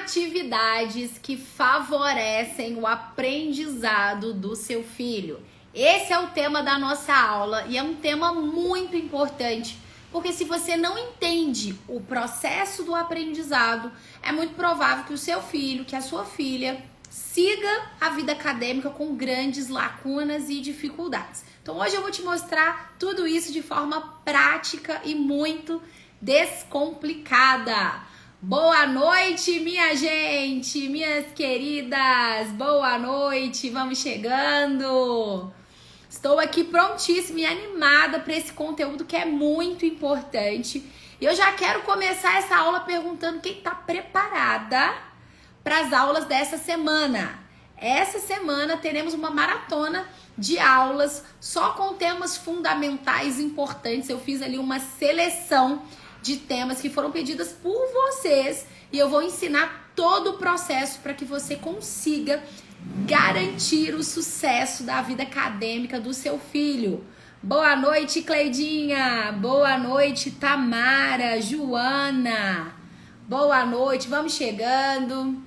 atividades que favorecem o aprendizado do seu filho. Esse é o tema da nossa aula e é um tema muito importante, porque se você não entende o processo do aprendizado, é muito provável que o seu filho, que a sua filha, siga a vida acadêmica com grandes lacunas e dificuldades. Então hoje eu vou te mostrar tudo isso de forma prática e muito descomplicada. Boa noite, minha gente, minhas queridas, boa noite, vamos chegando. Estou aqui prontíssima e animada para esse conteúdo que é muito importante. E eu já quero começar essa aula perguntando quem está preparada para as aulas dessa semana. Essa semana teremos uma maratona de aulas só com temas fundamentais importantes. Eu fiz ali uma seleção de temas que foram pedidas por vocês e eu vou ensinar todo o processo para que você consiga garantir o sucesso da vida acadêmica do seu filho. Boa noite, Cleidinha. Boa noite, Tamara, Joana. Boa noite, vamos chegando.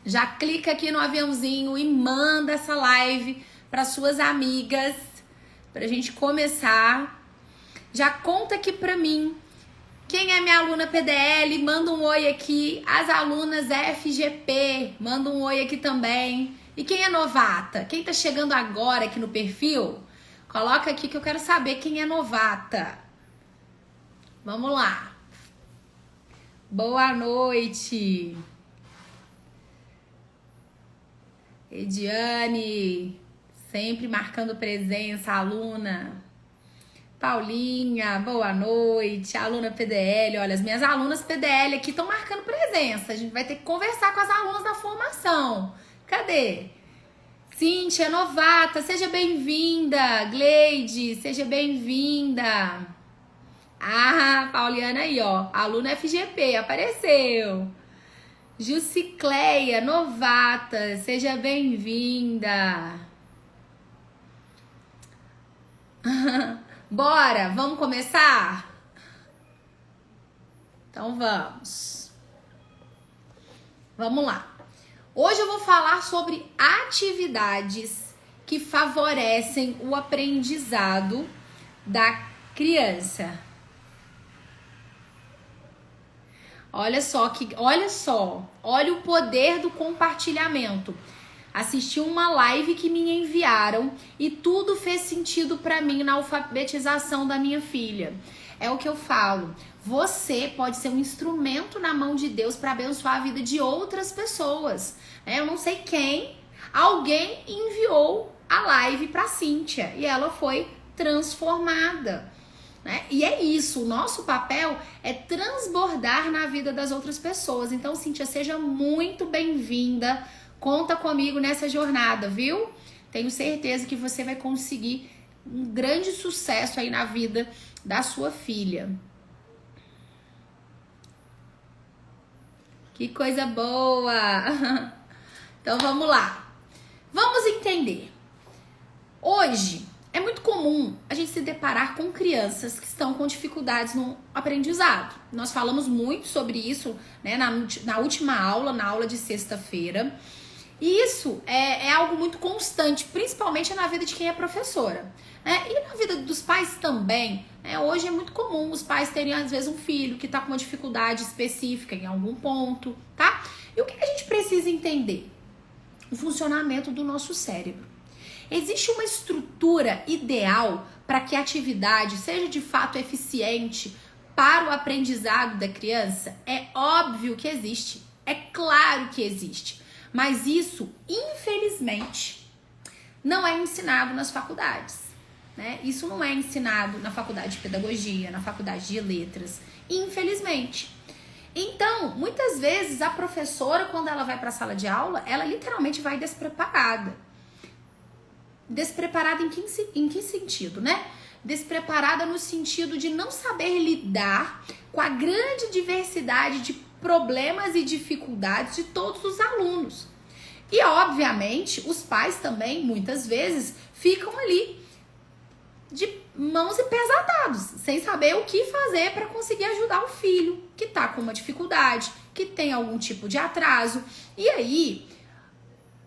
Já clica aqui no aviãozinho e manda essa live para suas amigas para a gente começar. Já conta aqui para mim. Quem é minha aluna PDL, manda um oi aqui. As alunas FGP, manda um oi aqui também. E quem é novata? Quem tá chegando agora aqui no perfil, coloca aqui que eu quero saber quem é novata. Vamos lá. Boa noite. Ediane, sempre marcando presença, aluna. Paulinha, boa noite, aluna PDL. Olha, as minhas alunas PDL aqui estão marcando presença. A gente vai ter que conversar com as alunas da formação. Cadê? Cíntia, novata, seja bem-vinda. Gleide, seja bem-vinda. Ah, Pauliana aí, ó, aluna FGP, apareceu. Jucicleia, novata, seja bem-vinda. Bora, vamos começar? Então vamos. Vamos lá. Hoje eu vou falar sobre atividades que favorecem o aprendizado da criança. Olha olha o poder do compartilhamento. Assisti uma live que me enviaram e tudo fez sentido para mim na alfabetização da minha filha. É o que eu falo. Você pode ser um instrumento na mão de Deus para abençoar a vida de outras pessoas. Eu não sei quem, alguém enviou a live para Cíntia e ela foi transformada. E é isso, o nosso papel é transbordar na vida das outras pessoas. Então, Cíntia, seja muito bem-vinda. Conta comigo nessa jornada, viu? Tenho certeza que você vai conseguir um grande sucesso aí na vida da sua filha. Que coisa boa! Então vamos lá. Vamos entender. Hoje é muito comum a gente se deparar com crianças que estão com dificuldades no aprendizado. Nós falamos muito sobre isso, né, na última aula, na aula de sexta-feira. E isso é algo muito constante, principalmente na vida de quem é professora. E na vida dos pais também. Hoje é muito comum os pais terem, às vezes, um filho que está com uma dificuldade específica em algum ponto, tá? E o que a gente precisa entender? O funcionamento do nosso cérebro. Existe uma estrutura ideal para que a atividade seja de fato eficiente para o aprendizado da criança? É óbvio que existe, é claro que existe. Mas isso, infelizmente, não é ensinado nas faculdades, né? Isso não é ensinado na faculdade de pedagogia, na faculdade de letras, infelizmente. Então, muitas vezes, a professora, quando ela vai para a sala de aula, ela literalmente vai despreparada. Despreparada em que sentido, né? Despreparada no sentido de não saber lidar com a grande diversidade de problemas e dificuldades de todos os alunos. E, obviamente, os pais também, muitas vezes, ficam ali de mãos e pés atados, sem saber o que fazer para conseguir ajudar o filho que tá com uma dificuldade, que tem algum tipo de atraso. E aí,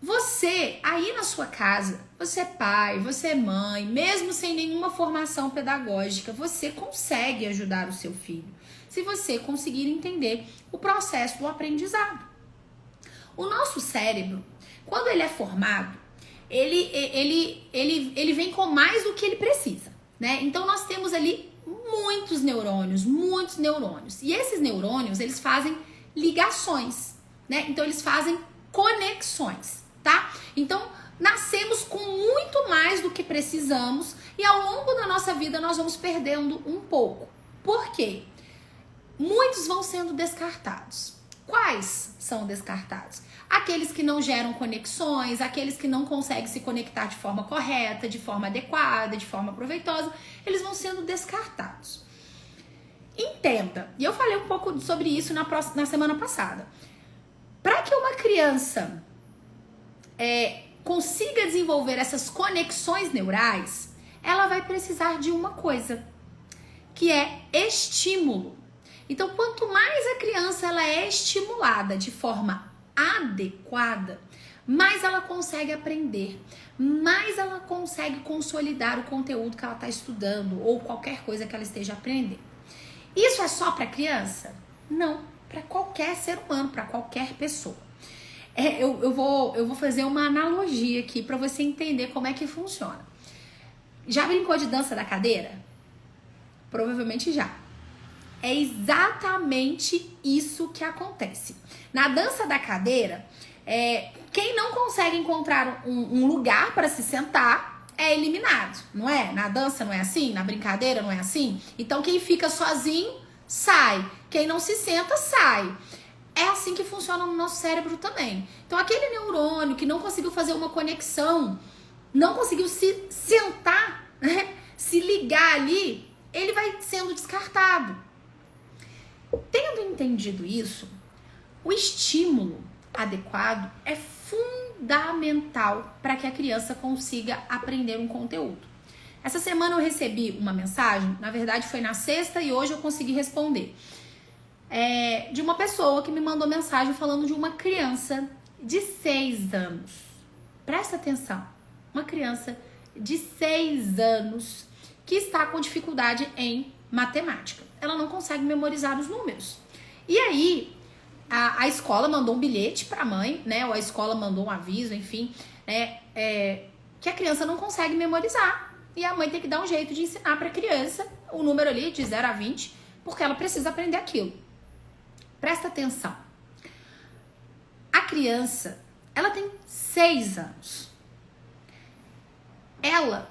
você, aí na sua casa, você é pai, você é mãe, mesmo sem nenhuma formação pedagógica, você consegue ajudar o seu filho, se você conseguir entender o processo do aprendizado. O nosso cérebro, quando ele é formado, ele vem com mais do que ele precisa, né? Então nós temos ali muitos neurônios. E esses neurônios, eles fazem ligações, né? Então eles fazem conexões, tá? Então nascemos com muito mais do que precisamos e ao longo da nossa vida nós vamos perdendo um pouco. Por quê? Muitos vão sendo descartados. Quais são descartados? Aqueles que não geram conexões, aqueles que não conseguem se conectar de forma correta, de forma adequada, de forma proveitosa, eles vão sendo descartados. Entenda, e eu falei um pouco sobre isso na semana passada. Para que uma criança consiga desenvolver essas conexões neurais, ela vai precisar de uma coisa, que é estímulo. Então, quanto mais a criança ela é estimulada de forma adequada, mais ela consegue aprender, mais ela consegue consolidar o conteúdo que ela está estudando ou qualquer coisa que ela esteja aprendendo. Isso é só para criança? Não, para qualquer ser humano, para qualquer pessoa. Eu vou fazer uma analogia aqui para você entender como é que funciona. Já brincou de dança da cadeira? Provavelmente já. É exatamente isso que acontece. Na dança da cadeira, quem não consegue encontrar um lugar para se sentar é eliminado, não é? Na dança não é assim? Na brincadeira não é assim? Então quem fica sozinho, sai. Quem não se senta, sai. É assim que funciona no nosso cérebro também. Então aquele neurônio que não conseguiu fazer uma conexão, não conseguiu se sentar, né? Se ligar ali, ele vai sendo descartado. Tendo entendido isso, o estímulo adequado é fundamental para que a criança consiga aprender um conteúdo. Essa semana eu recebi uma mensagem, na verdade foi na sexta e hoje eu consegui responder, de uma pessoa que me mandou mensagem falando de uma criança de 6 anos. Presta atenção, uma criança de 6 anos que está com dificuldade em matemática. Ela não consegue memorizar os números. E aí, a escola mandou um bilhete para a mãe, né? Ou a escola mandou um aviso, enfim, que a criança não consegue memorizar. E a mãe tem que dar um jeito de ensinar para a criança o número ali de 0 a 20, porque ela precisa aprender aquilo. Presta atenção. A criança, ela tem 6 anos. Ela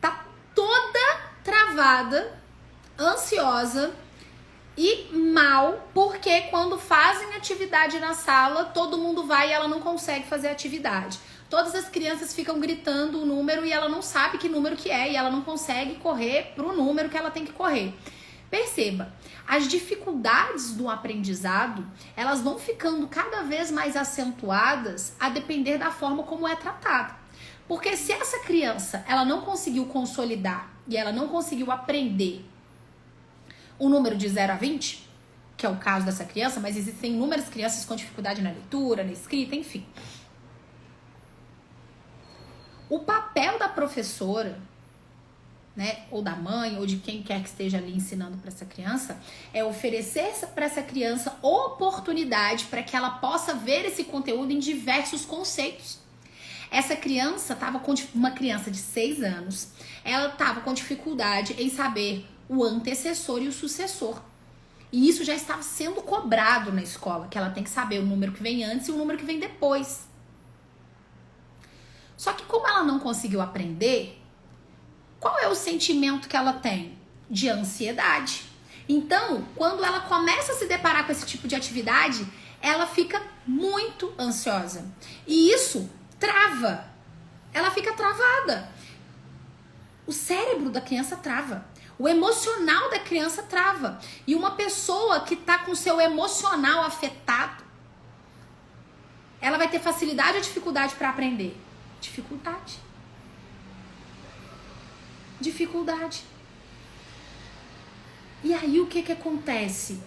tá toda travada, ansiosa e mal, porque quando fazem atividade na sala, todo mundo vai e ela não consegue fazer atividade. Todas as crianças ficam gritando o número e ela não sabe que número que é e ela não consegue correr pro número que ela tem que correr. Perceba, as dificuldades do aprendizado, elas vão ficando cada vez mais acentuadas a depender da forma como é tratada. Porque se essa criança, ela não conseguiu consolidar e ela não conseguiu aprender o número de 0 a 20, que é o caso dessa criança, mas existem inúmeras crianças com dificuldade na leitura, na escrita, enfim. O papel da professora, né, ou da mãe, ou de quem quer que esteja ali ensinando para essa criança, é oferecer para essa criança oportunidade para que ela possa ver esse conteúdo em diversos conceitos. Essa criança uma criança de 6 anos, ela estava com dificuldade em saber o antecessor e o sucessor. E isso já estava sendo cobrado na escola, que ela tem que saber o número que vem antes e o número que vem depois. Só que como ela não conseguiu aprender, qual é o sentimento que ela tem? De ansiedade. Então, quando ela começa a se deparar com esse tipo de atividade, ela fica muito ansiosa. E isso trava. Ela fica travada. O cérebro da criança trava. O emocional da criança trava. E uma pessoa que está com seu emocional afetado, ela vai ter facilidade ou dificuldade para aprender? Dificuldade. dificuldade. E aí o que acontece?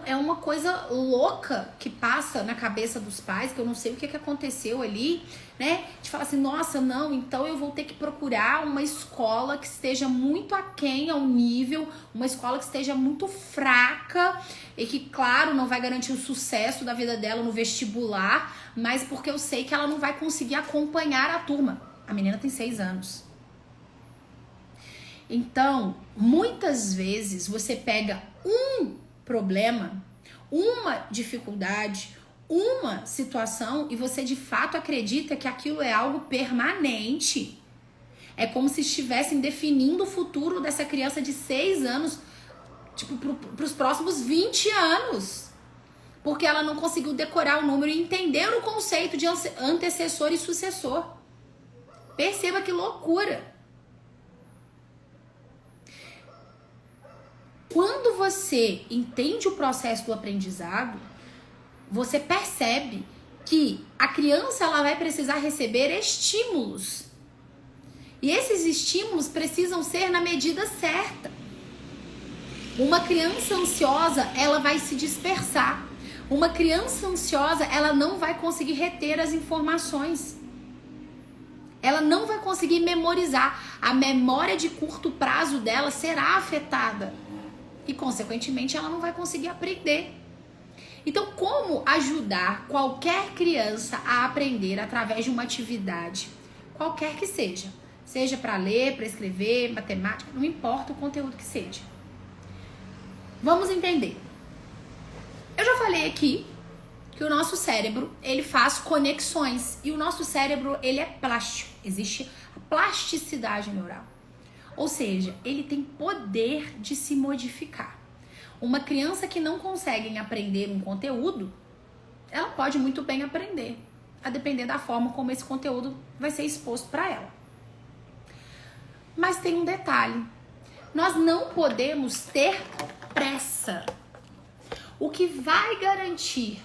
É uma coisa louca que passa na cabeça dos pais, que eu não sei o que aconteceu ali, né? De falar assim, nossa, não, então eu vou ter que procurar uma escola que esteja muito aquém ao nível, uma escola que esteja muito fraca e que, claro, não vai garantir o sucesso da vida dela no vestibular, mas porque eu sei que ela não vai conseguir acompanhar a turma. A menina tem 6 anos. Então, muitas vezes você pega um problema, uma dificuldade, uma situação e você de fato acredita que aquilo é algo permanente. É como se estivessem definindo o futuro dessa criança de 6 anos, tipo, para os próximos 20 anos. Porque ela não conseguiu decorar o número e entender o conceito de antecessor e sucessor. Perceba que loucura. Quando você entende o processo do aprendizado, você percebe que a criança ela vai precisar receber estímulos. E esses estímulos precisam ser na medida certa. Uma criança ansiosa, ela vai se dispersar. Uma criança ansiosa, ela não vai conseguir reter as informações. Ela não vai conseguir memorizar. A memória de curto prazo dela será afetada. E, consequentemente, ela não vai conseguir aprender. Então, como ajudar qualquer criança a aprender através de uma atividade, qualquer que seja? Seja para ler, para escrever, matemática, não importa o conteúdo que seja. Vamos entender. Eu já falei aqui que o nosso cérebro, ele faz conexões. E o nosso cérebro, ele é plástico. Existe a plasticidade neural. Ou seja, ele tem poder de se modificar. Uma criança que não consegue aprender um conteúdo, ela pode muito bem aprender, a depender da forma como esse conteúdo vai ser exposto para ela. Mas tem um detalhe. Nós não podemos ter pressa. O que vai garantir,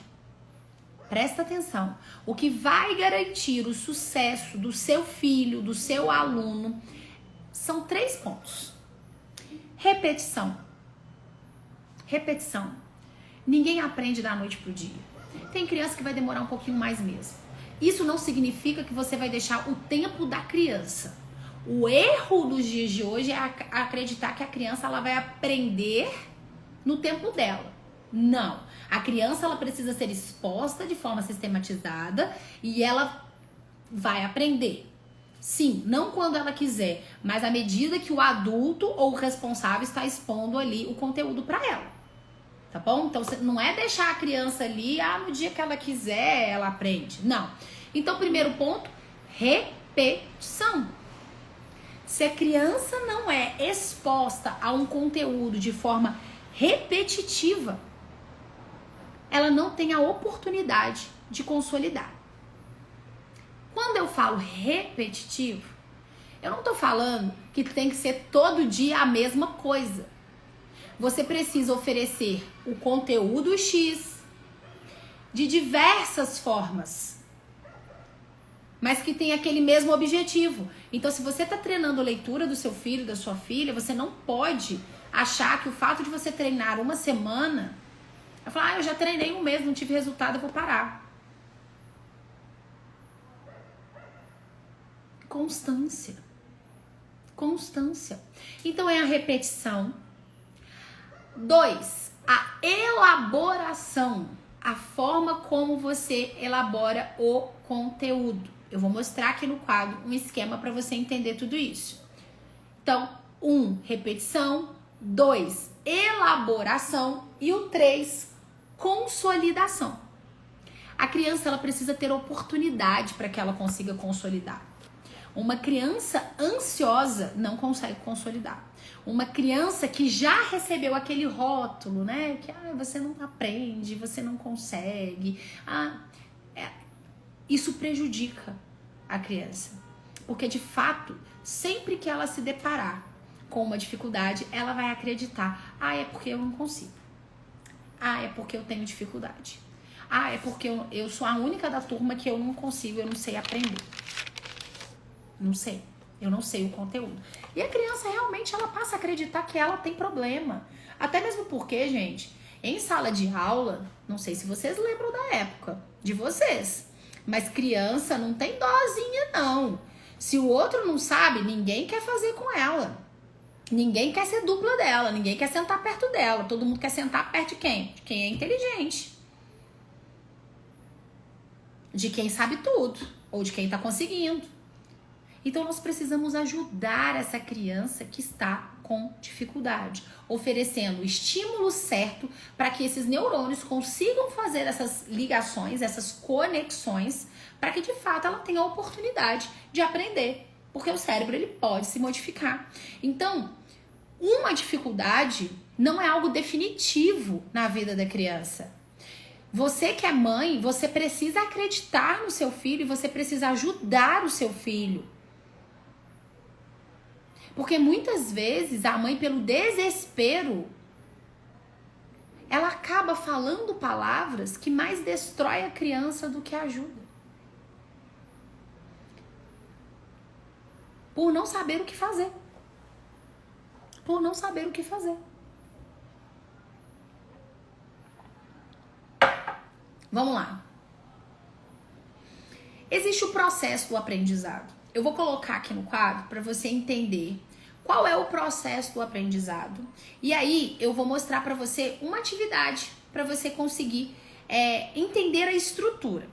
presta atenção, o que vai garantir o sucesso do seu filho, do seu aluno, são 3 pontos. Repetição. Repetição. Ninguém aprende da noite pro dia. Tem criança que vai demorar um pouquinho mais mesmo. Isso não significa que você vai deixar o tempo da criança. O erro dos dias de hoje é acreditar que a criança ela vai aprender no tempo dela. Não. A criança ela precisa ser exposta de forma sistematizada e ela vai aprender. Sim, não quando ela quiser, mas à medida que o adulto ou o responsável está expondo ali o conteúdo para ela. Tá bom? Então, não é deixar a criança ali, no dia que ela quiser, ela aprende. Não. Então, primeiro ponto, repetição. Se a criança não é exposta a um conteúdo de forma repetitiva, ela não tem a oportunidade de consolidar. Quando eu falo repetitivo, eu não tô falando que tem que ser todo dia a mesma coisa. Você precisa oferecer o conteúdo X de diversas formas, mas que tem aquele mesmo objetivo. Então, se você tá treinando a leitura do seu filho, da sua filha, você não pode achar que o fato de você treinar uma semana, eu falar, eu já treinei um mês, não tive resultado, eu vou parar. Constância. Constância. Então, é a repetição. 2, a elaboração. A forma como você elabora o conteúdo. Eu vou mostrar aqui no quadro um esquema para você entender tudo isso. Então, 1, repetição. 2, elaboração. E o 3, consolidação. A criança ela precisa ter oportunidade para que ela consiga consolidar. Uma criança ansiosa não consegue consolidar. Uma criança que já recebeu aquele rótulo, né? Que você não aprende, você não consegue. Isso prejudica a criança. Porque, de fato, sempre que ela se deparar com uma dificuldade, ela vai acreditar. É porque eu não consigo. É porque eu tenho dificuldade. É porque eu sou a única da turma que eu não consigo, eu não sei aprender. Não sei. Eu não sei o conteúdo. E a criança realmente ela passa a acreditar que ela tem problema. Até mesmo porque, gente, em sala de aula, não sei se vocês lembram da época de vocês, mas criança não tem dozinha, não. Se o outro não sabe, ninguém quer fazer com ela. Ninguém quer ser dupla dela, ninguém quer sentar perto dela. Todo mundo quer sentar perto de quem? De quem é inteligente. De quem sabe tudo. Ou de quem tá conseguindo. Então nós precisamos ajudar essa criança que está com dificuldade, oferecendo o estímulo certo para que esses neurônios consigam fazer essas ligações, essas conexões, para que de fato ela tenha a oportunidade de aprender, porque o cérebro ele pode se modificar. Então, uma dificuldade não é algo definitivo na vida da criança. Você que é mãe, você precisa acreditar no seu filho e você precisa ajudar o seu filho. Porque muitas vezes a mãe, pelo desespero, ela acaba falando palavras que mais destrói a criança do que ajuda. Por não saber o que fazer. Por não saber o que fazer. Vamos lá. Existe o processo do aprendizado. Eu vou colocar aqui no quadro para você entender qual é o processo do aprendizado. E aí eu vou mostrar para você uma atividade para você conseguir entender a estrutura.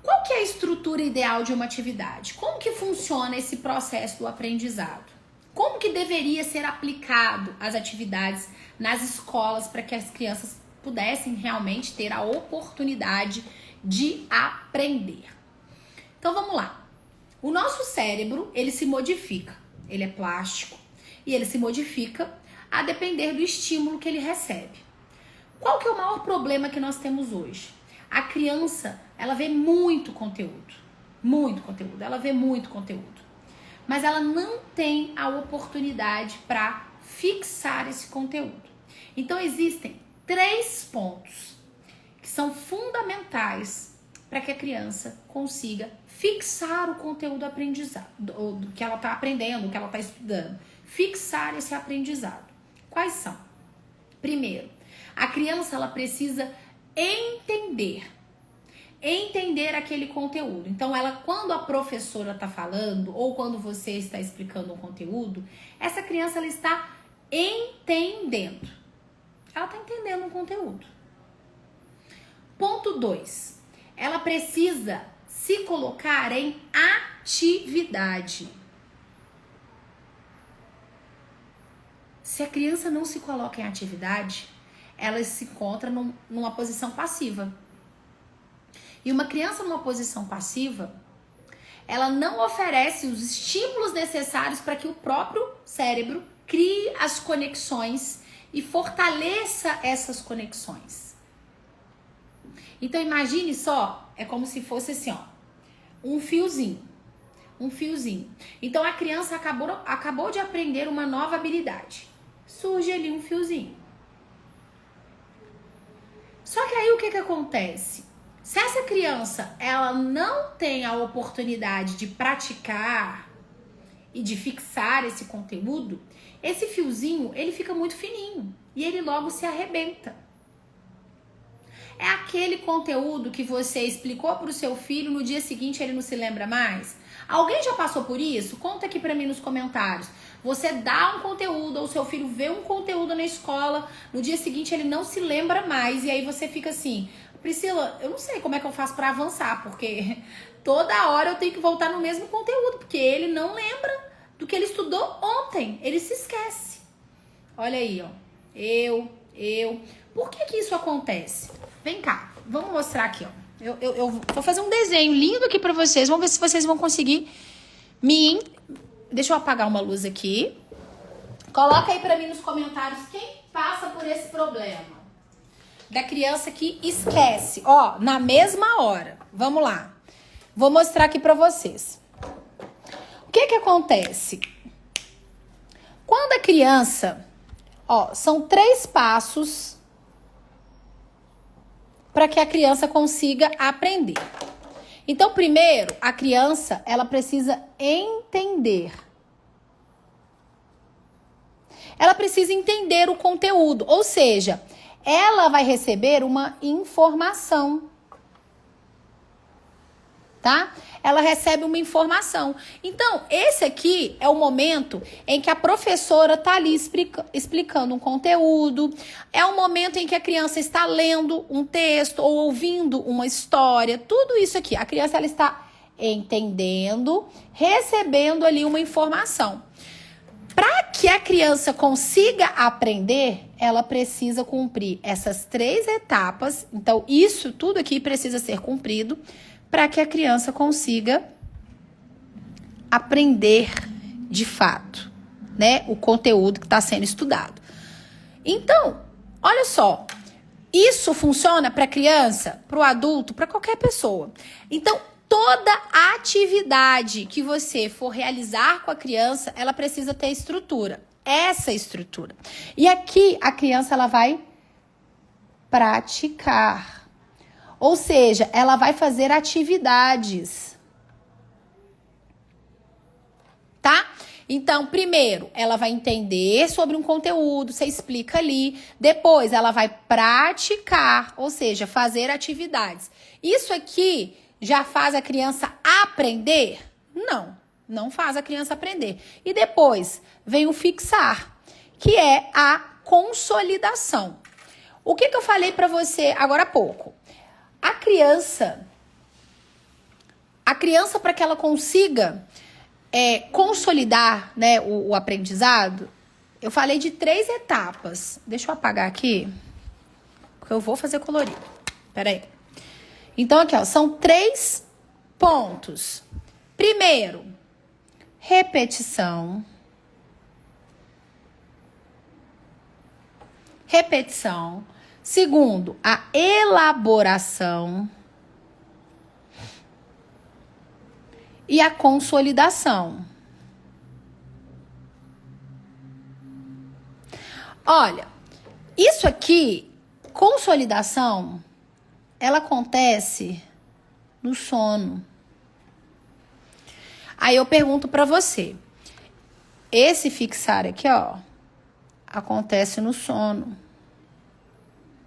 Qual que é a estrutura ideal de uma atividade? Como que funciona esse processo do aprendizado? Como que deveria ser aplicado as atividades nas escolas para que as crianças pudessem realmente ter a oportunidade de aprender? Então vamos lá. O nosso cérebro, ele se modifica. Ele é plástico e ele se modifica a depender do estímulo que ele recebe. Qual que é o maior problema que nós temos hoje? A criança, ela vê muito conteúdo, ela vê muito conteúdo, mas ela não tem a oportunidade para fixar esse conteúdo. Então existem 3 pontos que são fundamentais para que a criança consiga fixar o conteúdo aprendizado, do que ela está aprendendo, do que ela está estudando. Fixar esse aprendizado. Quais são? Primeiro, a criança ela precisa entender aquele conteúdo. Então, ela, quando a professora está falando ou quando você está explicando um conteúdo, essa criança ela está entendendo. Ela está entendendo o conteúdo. Ponto 2. Ela precisa se colocar em atividade. Se a criança não se coloca em atividade, ela se encontra numa posição passiva. E uma criança numa posição passiva, ela não oferece os estímulos necessários para que o próprio cérebro crie as conexões e fortaleça essas conexões. Então imagine só, é como se fosse assim, ó, um fiozinho. Então a criança acabou de aprender uma nova habilidade. Surge ali um fiozinho. Só que aí o que acontece? Se essa criança ela não tem a oportunidade de praticar e de fixar esse conteúdo, esse fiozinho ele fica muito fininho e ele logo se arrebenta. É aquele conteúdo que você explicou para o seu filho, no dia seguinte ele não se lembra mais? Alguém já passou por isso? Conta aqui para mim nos comentários. Você dá um conteúdo, ou seu filho vê um conteúdo na escola, no dia seguinte ele não se lembra mais, e aí você fica assim, Priscila, eu não sei como é que eu faço para avançar, porque toda hora eu tenho que voltar no mesmo conteúdo, porque ele não lembra do que ele estudou ontem, ele se esquece. Olha aí, ó, eu. Por que isso acontece? Vem cá, vamos mostrar aqui, ó. Eu vou fazer um desenho lindo aqui pra vocês. Vamos ver se vocês vão conseguir Deixa eu apagar uma luz aqui. Coloca aí pra mim nos comentários quem passa por esse problema. Da criança que esquece. Ó, na mesma hora. Vamos lá. Vou mostrar aqui pra vocês. O que acontece? Quando a criança... Ó, são 3 passos para que a criança consiga aprender. Então, primeiro, a criança, ela precisa entender. Ela precisa entender o conteúdo, ou seja, ela vai receber uma informação, tá? Ela recebe uma informação. Então, esse aqui é o momento em que a professora tá ali explicando um conteúdo, é o momento em que a criança está lendo um texto ou ouvindo uma história, tudo isso aqui. A criança, ela está entendendo, recebendo ali uma informação. Para que a criança consiga aprender, ela precisa cumprir essas 3 etapas. Então, isso tudo aqui precisa ser cumprido para que a criança consiga aprender de fato, né, o conteúdo que está sendo estudado. Então, olha só, isso funciona para a criança, para o adulto, para qualquer pessoa. Então, toda atividade que você for realizar com a criança, ela precisa ter estrutura. Essa estrutura. E aqui a criança, ela vai praticar. Ou seja, ela vai fazer atividades. Tá? Então, primeiro, ela vai entender sobre um conteúdo, você explica ali. Depois, ela vai praticar, ou seja, fazer atividades. Isso aqui já faz a criança aprender? Não, não faz a criança aprender. E depois vem o fixar, que é a consolidação. O que eu falei para você agora há pouco? A criança para que ela consiga consolidar, né, o aprendizado, eu falei de 3 etapas. Deixa eu apagar aqui, porque eu vou fazer colorido. Peraí. Então, aqui, ó, são 3 pontos. Primeiro, repetição. Repetição. Segundo, a elaboração. E a consolidação. Olha, isso aqui, consolidação, ela acontece no sono. Aí eu pergunto pra você, esse fixar aqui, ó, acontece no sono,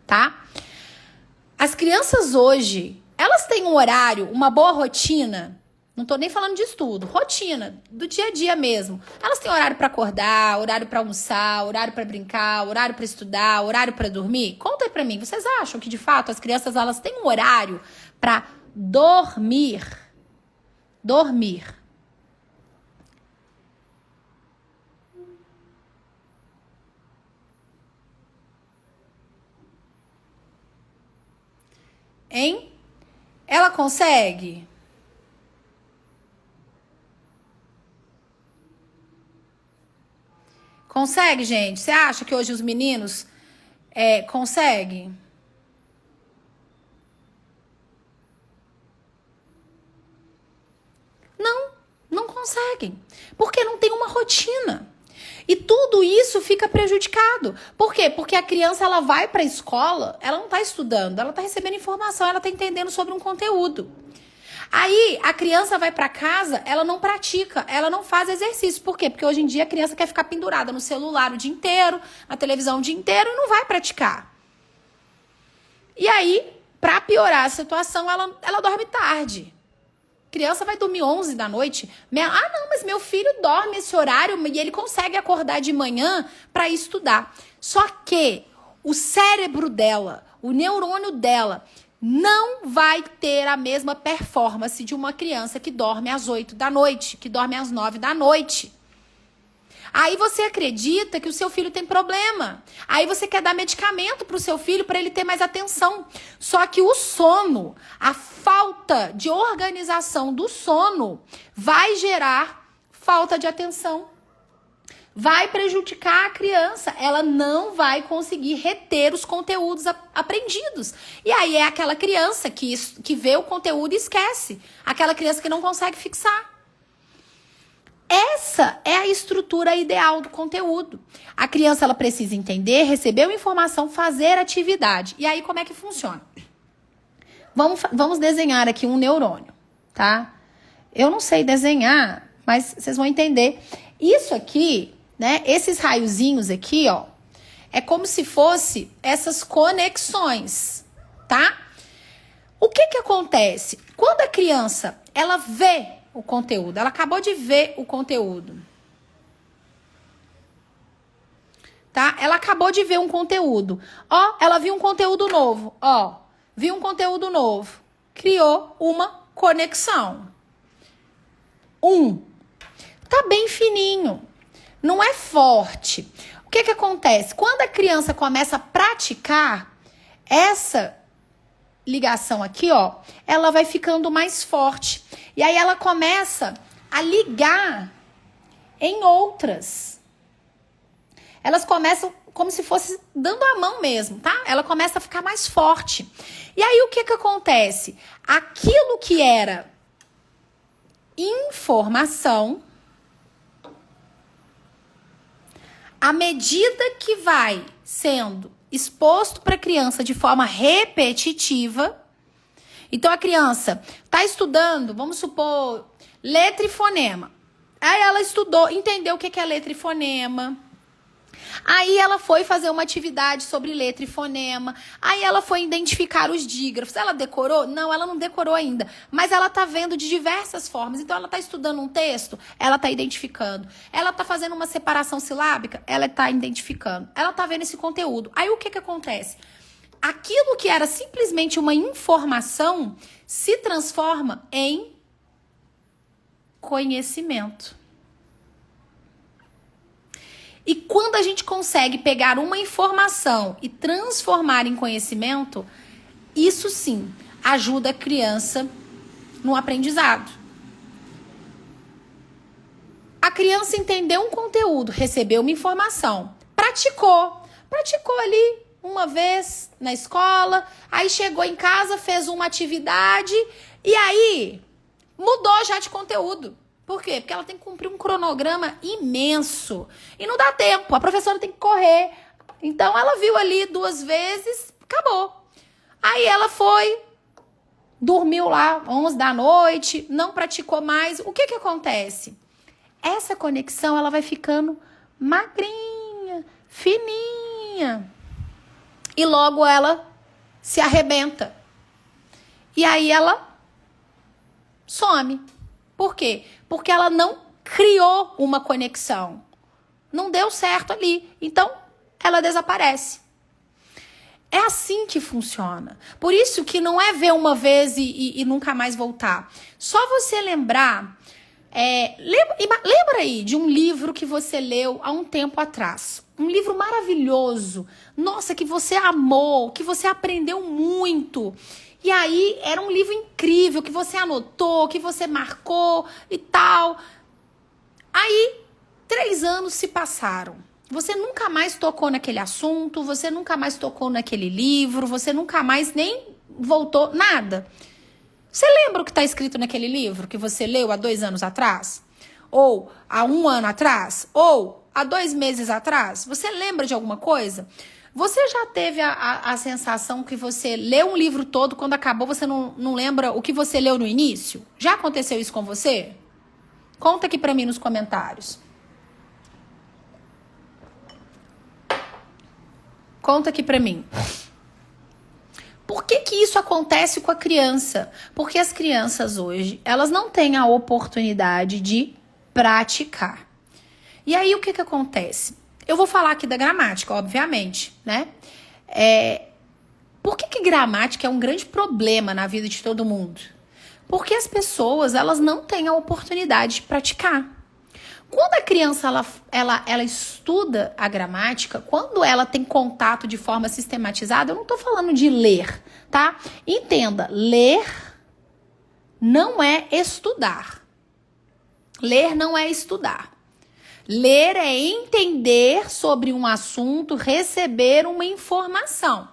tá? As crianças hoje, elas têm um horário, uma boa rotina, não tô nem falando de estudo, rotina, do dia a dia mesmo. Elas têm horário pra acordar, horário pra almoçar, horário pra brincar, horário pra estudar, horário pra dormir? Conta aí pra mim, vocês acham que de fato as crianças, elas têm um horário pra dormir? Dormir. Hein? Ela consegue? Consegue, gente? Você acha que hoje os meninos conseguem? Não conseguem. Porque não tem uma rotina. E tudo isso fica prejudicado. Por quê? Porque a criança, ela vai para a escola, ela não está estudando, ela está recebendo informação, ela está entendendo sobre um conteúdo. Aí, a criança vai para casa, ela não pratica, ela não faz exercício. Por quê? Porque hoje em dia a criança quer ficar pendurada no celular o dia inteiro, na televisão o dia inteiro e não vai praticar. E aí, para piorar a situação, ela dorme tarde. Criança vai dormir 11 da noite. Ah, não, mas meu filho dorme esse horário e ele consegue acordar de manhã para estudar. Só que o cérebro dela, o neurônio dela, não vai ter a mesma performance de uma criança que dorme às 8 da noite, que dorme às 9 da noite. Aí você acredita que o seu filho tem problema. Aí você quer dar medicamento para o seu filho para ele ter mais atenção. Só que o sono, a falta de organização do sono vai gerar falta de atenção. Vai prejudicar a criança. Ela não vai conseguir reter os conteúdos aprendidos. E aí é aquela criança que vê o conteúdo e esquece. Aquela criança que não consegue fixar. Essa é a estrutura ideal do conteúdo. A criança, ela precisa entender, receber uma informação, fazer atividade. E aí, como é que funciona? Vamos desenhar aqui um neurônio. tá? Eu não sei desenhar, mas vocês vão entender. Isso aqui, né? Esses raiozinhos aqui, ó, é como se fosse essas conexões, tá? O que que acontece? Quando a criança, ela vê o conteúdo, ela acabou de ver o conteúdo, tá? Ela acabou de ver um conteúdo. Ó, ela viu um conteúdo novo, ó. Viu um conteúdo novo. Criou uma conexão. Tá bem fininho. Não é forte. O que que acontece? Quando a criança começa a praticar essa ligação aqui, ó, ela vai ficando mais forte. E aí ela começa a ligar em outras. Elas começam como se fosse dando a mão mesmo, tá? Ela começa a ficar mais forte. E aí o que que acontece? Aquilo que era informação, à medida que vai sendo exposto para a criança de forma repetitiva, então a criança está estudando, vamos supor, letra e fonema. Aí ela estudou, entendeu o que é letra e fonema. Aí ela foi fazer uma atividade sobre letra e fonema. Aí ela foi identificar os dígrafos. Ela decorou? Não, ela não decorou ainda. Mas ela tá vendo de diversas formas. Então ela tá estudando um texto, ela tá identificando. Ela tá fazendo uma separação silábica, ela tá identificando. Ela tá vendo esse conteúdo. Aí o que que acontece? Aquilo que era simplesmente uma informação se transforma em conhecimento. E quando a gente consegue pegar uma informação e transformar em conhecimento, isso sim ajuda a criança no aprendizado. A criança entendeu um conteúdo, recebeu uma informação, praticou ali uma vez na escola, aí chegou em casa, fez uma atividade e aí mudou já de conteúdo. Por quê? Porque ela tem que cumprir um cronograma imenso. E não dá tempo. A professora tem que correr. Então, ela viu ali 2 vezes, acabou. Aí ela foi, dormiu lá 11 da noite, não praticou mais. O que que acontece? Essa conexão, ela vai ficando magrinha, fininha. E logo ela se arrebenta. E aí ela some. Por quê? Porque ela não criou uma conexão. Não deu certo ali. Então, ela desaparece. É assim que funciona. Por isso que não é ver uma vez e nunca mais voltar. Só você lembrar... lembra aí de um livro que você leu há um tempo atrás. Um livro maravilhoso. Nossa, que você amou, que você aprendeu muito. E aí, era um livro incrível, que você anotou, que você marcou e tal. Aí, 3 anos se passaram. Você nunca mais tocou naquele assunto, você nunca mais tocou naquele livro, você nunca mais nem voltou, nada. Você lembra o que está escrito naquele livro que você leu há 2 anos atrás? Ou há 1 ano atrás? Ou há 2 meses atrás? Você lembra de alguma coisa? Você já teve a sensação que você leu um livro todo, quando acabou você não lembra o que você leu no início? Já aconteceu isso com você? Conta aqui pra mim nos comentários. Conta aqui pra mim. Por que que isso acontece com a criança? Porque as crianças hoje, elas não têm a oportunidade de praticar. E aí o que que acontece? Eu vou falar aqui da gramática, obviamente, né? Por que gramática é um grande problema na vida de todo mundo? Porque as pessoas, elas não têm a oportunidade de praticar. Quando a criança, ela estuda a gramática, quando ela tem contato de forma sistematizada, eu não tô falando de ler, tá? Entenda, ler não é estudar. Ler não é estudar. Ler é entender sobre um assunto, receber uma informação.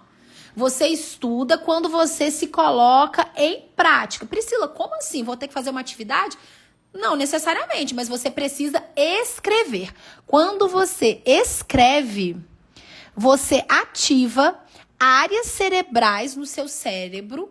Você estuda quando você se coloca em prática. Priscila, como assim? Vou ter que fazer uma atividade? Não necessariamente, mas você precisa escrever. Quando você escreve, você ativa áreas cerebrais no seu cérebro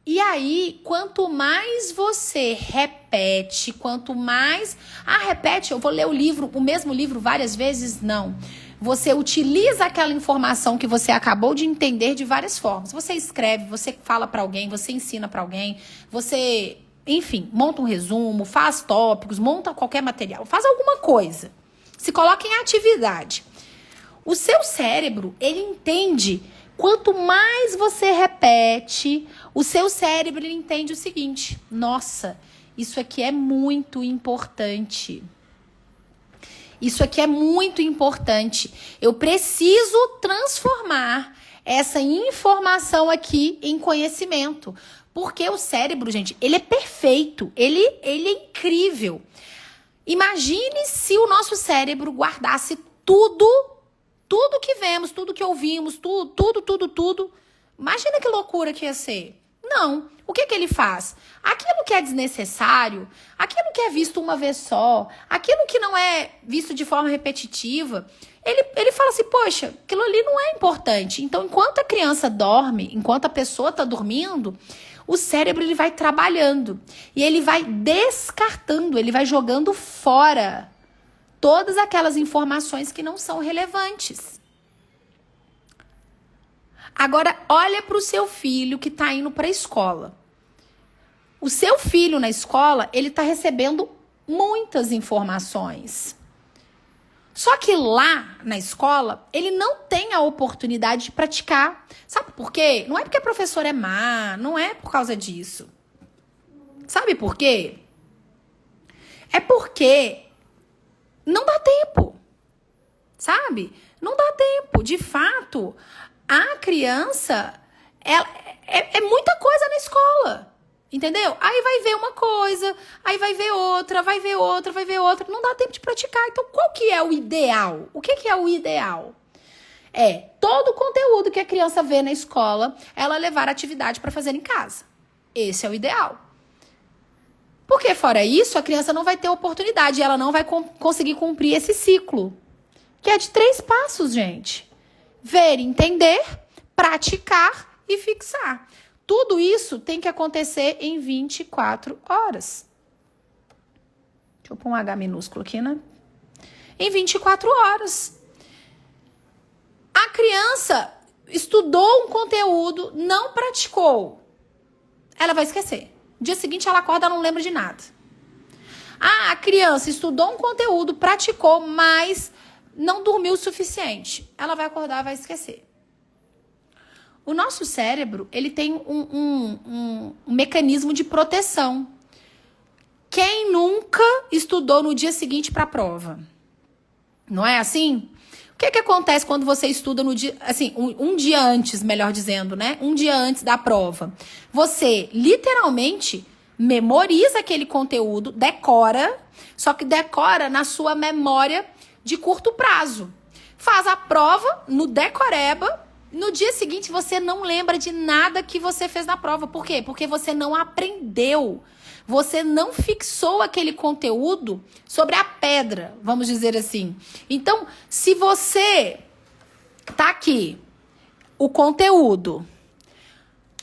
E aí, quanto mais você repete, quanto mais... repete, eu vou ler o mesmo livro várias vezes? Não. Você utiliza aquela informação que você acabou de entender de várias formas. Você escreve, você fala para alguém, você ensina para alguém, você, enfim, monta um resumo, faz tópicos, monta qualquer material, faz alguma coisa. Se coloca em atividade. O seu cérebro, ele entende... Quanto mais você repete, o seu cérebro ele entende o seguinte: nossa, isso aqui é muito importante. Isso aqui é muito importante. Eu preciso transformar essa informação aqui em conhecimento. Porque o cérebro, gente, ele é perfeito. Ele é incrível. Imagine se o nosso cérebro guardasse tudo que vemos, tudo que ouvimos, tudo. Imagina que loucura que ia ser. Não. O que ele faz? Aquilo que é desnecessário, aquilo que é visto uma vez só, aquilo que não é visto de forma repetitiva, ele fala assim, poxa, aquilo ali não é importante. Então, enquanto a criança dorme, enquanto a pessoa está dormindo, o cérebro ele vai trabalhando. E ele vai descartando, ele vai jogando fora todas aquelas informações que não são relevantes. Agora, olha para o seu filho que está indo para a escola. O seu filho na escola, ele está recebendo muitas informações. Só que lá na escola, ele não tem a oportunidade de praticar. Sabe por quê? Não é porque a professora é má, não é por causa disso. Sabe por quê? É porque não dá tempo, sabe? Não dá tempo. De fato, a criança, ela, é muita coisa na escola, entendeu? Aí vai ver uma coisa, aí vai ver outra, vai ver outra, vai ver outra. Não dá tempo de praticar. Então, qual que é o ideal? O que é o ideal? É todo o conteúdo que a criança vê na escola, ela levar atividade para fazer em casa. Esse é o ideal. Porque fora isso, a criança não vai ter oportunidade, ela não vai conseguir cumprir esse ciclo, que é de 3 passos, gente. Ver, entender, praticar e fixar. Tudo isso tem que acontecer em 24 horas. Deixa eu pôr um H minúsculo aqui, né? Em 24 horas. A criança estudou um conteúdo, não praticou. Ela vai esquecer. No dia seguinte ela acorda e não lembra de nada. A criança estudou um conteúdo, praticou, mas não dormiu o suficiente. Ela vai acordar e vai esquecer. O nosso cérebro, ele tem um mecanismo de proteção. Quem nunca estudou no dia seguinte para a prova? Não é assim? O que acontece quando você estuda no dia, assim, um dia antes, melhor dizendo, né? Um dia antes da prova. Você literalmente memoriza aquele conteúdo, decora, só que decora na sua memória de curto prazo. Faz a prova no decoreba, no dia seguinte você não lembra de nada que você fez na prova. Por quê? Porque você não aprendeu. Você não fixou aquele conteúdo sobre a pedra, vamos dizer assim. Então, se você tá aqui, o conteúdo,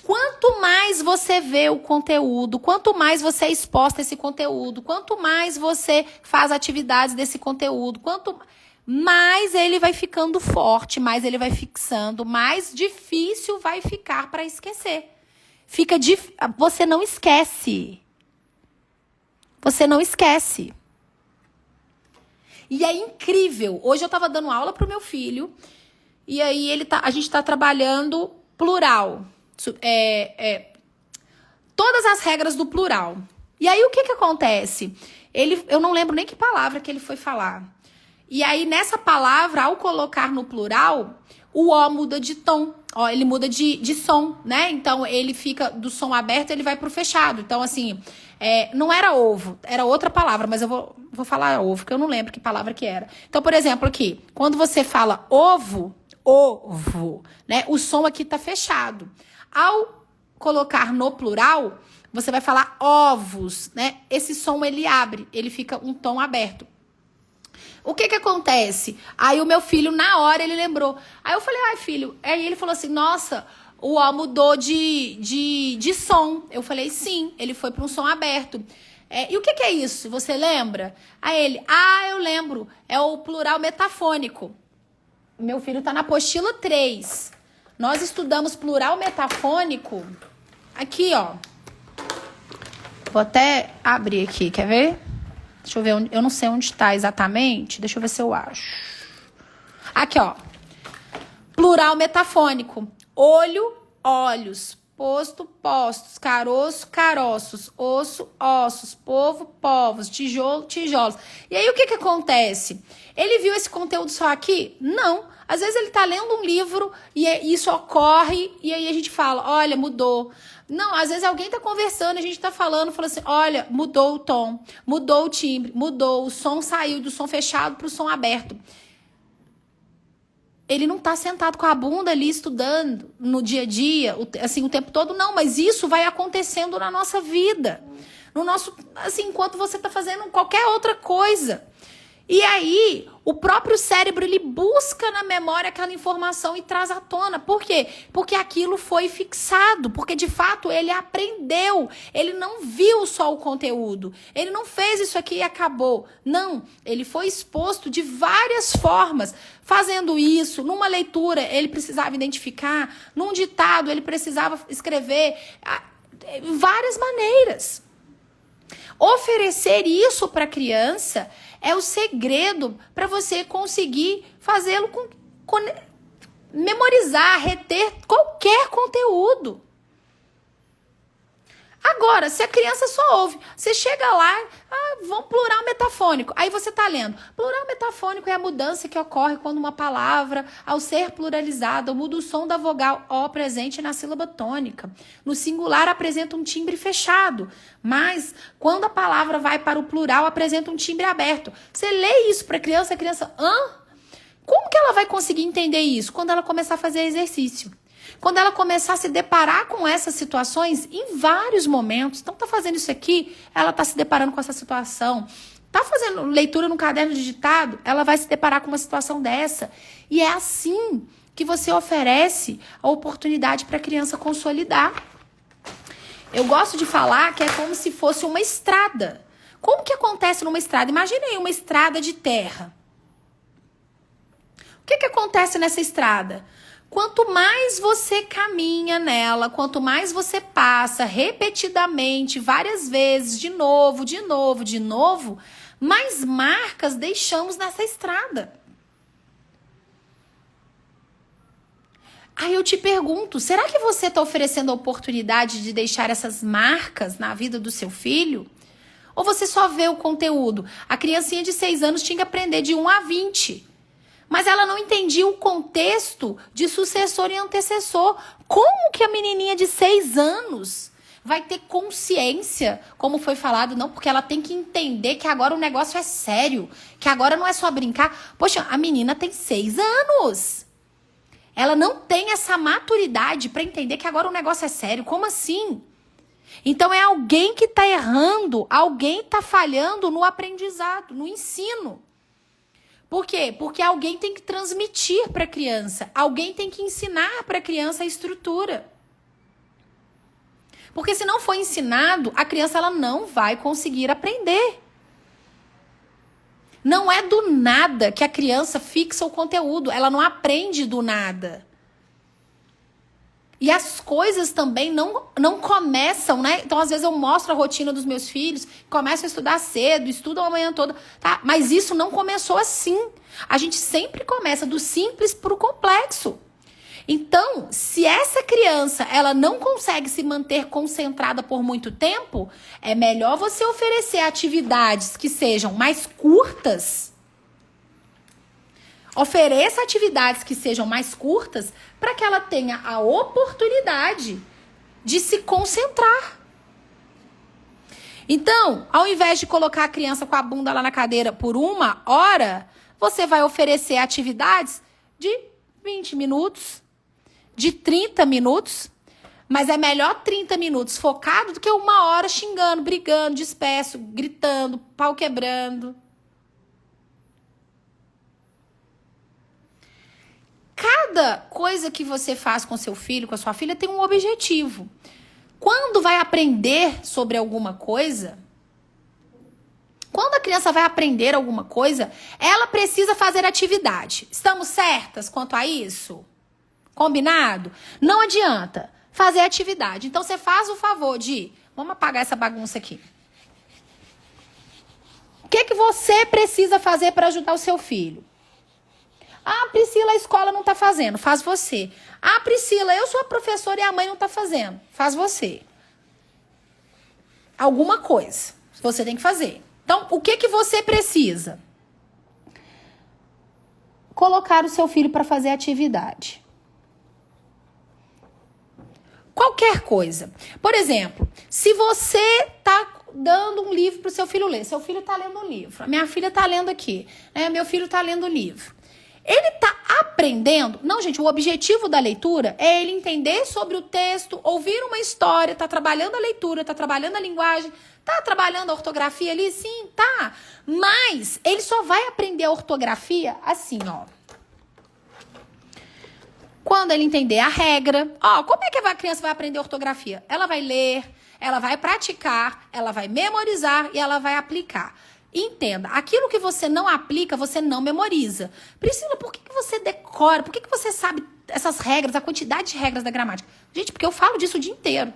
quanto mais você vê o conteúdo, quanto mais você é exposta a esse conteúdo, quanto mais você faz atividades desse conteúdo, quanto mais ele vai ficando forte, mais ele vai fixando, mais difícil vai ficar para esquecer. Você não esquece. Você não esquece. E é incrível. Hoje eu estava dando aula para o meu filho. E aí a gente está trabalhando plural. Todas as regras do plural. E aí o que acontece? Eu não lembro nem que palavra que ele foi falar. E aí nessa palavra, ao colocar no plural, o O muda de tom. Ó, ele muda de som, né? Então ele fica do som aberto, ele vai pro fechado. Então assim... não era ovo, era outra palavra, mas eu vou falar ovo, porque eu não lembro que palavra que era. Então, por exemplo, aqui, quando você fala ovo, né? O som aqui tá fechado. Ao colocar no plural, você vai falar ovos, né? Esse som ele abre, ele fica um tom aberto. O que acontece? Aí o meu filho, na hora, ele lembrou. Aí eu falei, ai filho, aí ele falou assim, nossa... o ó mudou de som. Eu falei, sim, ele foi para um som aberto. E o que é isso? Você lembra? Aí ele, eu lembro, é o plural metafônico. Meu filho tá na apostila 3. Nós estudamos plural metafônico. Aqui, ó. Vou até abrir aqui, quer ver? Deixa eu ver, eu não sei onde tá exatamente. Deixa eu ver se eu acho. Aqui, ó. Plural metafônico. Olho, olhos. Posto, postos. Caroço, caroços. Osso, ossos. Povo, povos. Tijolo, tijolos. E aí, o que acontece? Ele viu esse conteúdo só aqui? Não. Às vezes ele tá lendo um livro e isso ocorre e aí a gente fala, olha, mudou. Não, às vezes alguém tá conversando, a gente tá falando, fala assim, olha, mudou o tom, mudou o timbre, mudou, o som saiu do som fechado pro som aberto. Ele não tá sentado com a bunda ali estudando no dia a dia, assim, o tempo todo, não, mas isso vai acontecendo na nossa vida. No nosso, assim, enquanto você tá fazendo qualquer outra coisa. E aí, o próprio cérebro, ele busca na memória aquela informação e traz à tona. Por quê? Porque aquilo foi fixado, porque de fato ele aprendeu. Ele não viu só o conteúdo. Ele não fez isso aqui e acabou. Não, ele foi exposto de várias formas. Fazendo isso, numa leitura ele precisava identificar, num ditado ele precisava escrever, várias maneiras. Oferecer isso para a criança é o segredo para você conseguir fazê-lo memorizar, reter qualquer conteúdo. Agora, se a criança só ouve, você chega lá, vamos plural metafônico. Aí você está lendo. Plural metafônico é a mudança que ocorre quando uma palavra, ao ser pluralizada, muda o som da vogal O presente na sílaba tônica. No singular apresenta um timbre fechado, mas quando a palavra vai para o plural, apresenta um timbre aberto. Você lê isso para a criança, como que ela vai conseguir entender isso? Quando ela começar a fazer exercício. Quando ela começar a se deparar com essas situações em vários momentos. Então, tá fazendo isso aqui, ela tá se deparando com essa situação. Tá fazendo leitura no caderno digitado, ela vai se deparar com uma situação dessa. E é assim que você oferece a oportunidade para a criança consolidar. Eu gosto de falar que é como se fosse uma estrada. Como que acontece numa estrada? Imagine aí uma estrada de terra. O que acontece nessa estrada? Quanto mais você caminha nela, quanto mais você passa repetidamente, várias vezes, de novo, mais marcas deixamos nessa estrada. Aí eu te pergunto, será que você está oferecendo a oportunidade de deixar essas marcas na vida do seu filho? Ou você só vê o conteúdo? A criancinha de 6 anos tinha que aprender de 1 a 20. Mas ela não entendia o contexto de sucessor e antecessor. Como que a menininha de 6 anos vai ter consciência, como foi falado? Não, porque ela tem que entender que agora o negócio é sério, que agora não é só brincar. Poxa, a menina tem 6 anos. Ela não tem essa maturidade para entender que agora o negócio é sério. Como assim? Então é alguém que está errando, alguém está falhando no aprendizado, no ensino. Por quê? Porque alguém tem que transmitir para a criança. Alguém tem que ensinar para a criança a estrutura. Porque se não for ensinado, a criança ela não vai conseguir aprender. Não é do nada que a criança fixa o conteúdo. Ela não aprende do nada. E as coisas também não começam, né? Então, às vezes, eu mostro a rotina dos meus filhos, começam a estudar cedo, estudam a manhã toda, tá? Mas isso não começou assim. A gente sempre começa do simples para o complexo. Então, se essa criança ela não consegue se manter concentrada por muito tempo, é melhor você oferecer atividades que sejam mais curtas. Ofereça atividades que sejam mais curtas para que ela tenha a oportunidade de se concentrar. Então, ao invés de colocar a criança com a bunda lá na cadeira por 1 hora, você vai oferecer atividades de 20 minutos, de 30 minutos, mas é melhor 30 minutos focado do que 1 hora xingando, brigando, disperso, gritando, pau quebrando. cada coisa que você faz com seu filho, com a sua filha, tem um objetivo. Quando vai aprender sobre alguma coisa, quando a criança vai aprender alguma coisa, ela precisa fazer atividade. Estamos certas quanto a isso? Combinado? Não adianta fazer atividade. Então, você faz o favor de... Vamos apagar essa bagunça aqui. O que que você precisa fazer para ajudar o seu filho? Ah, Priscila, a escola não está fazendo. Faz você. Ah, Priscila, eu sou a professora e a mãe não está fazendo. Faz você. Alguma coisa você tem que fazer. Então, o que que você precisa? Colocar o seu filho para fazer atividade. Qualquer coisa. Por exemplo, se você está dando um livro para o seu filho ler, seu filho está lendo um livro, a minha filha está lendo aqui, né? Meu filho está lendo o livro. Ele está aprendendo. Não, gente, o objetivo da leitura é ele entender sobre o texto, ouvir uma história, tá trabalhando a leitura, tá trabalhando a linguagem, tá trabalhando a ortografia ali, sim, tá. Mas ele só vai aprender a ortografia assim, ó. Quando ele entender a regra. Ó, como é que a criança vai aprender ortografia? Ela vai ler, ela vai praticar, ela vai memorizar e ela vai aplicar. Entenda, aquilo que você não aplica, você não memoriza. Priscila, por que você decora? Por que você sabe essas regras, a quantidade de regras da gramática? Gente, porque eu falo disso o dia inteiro.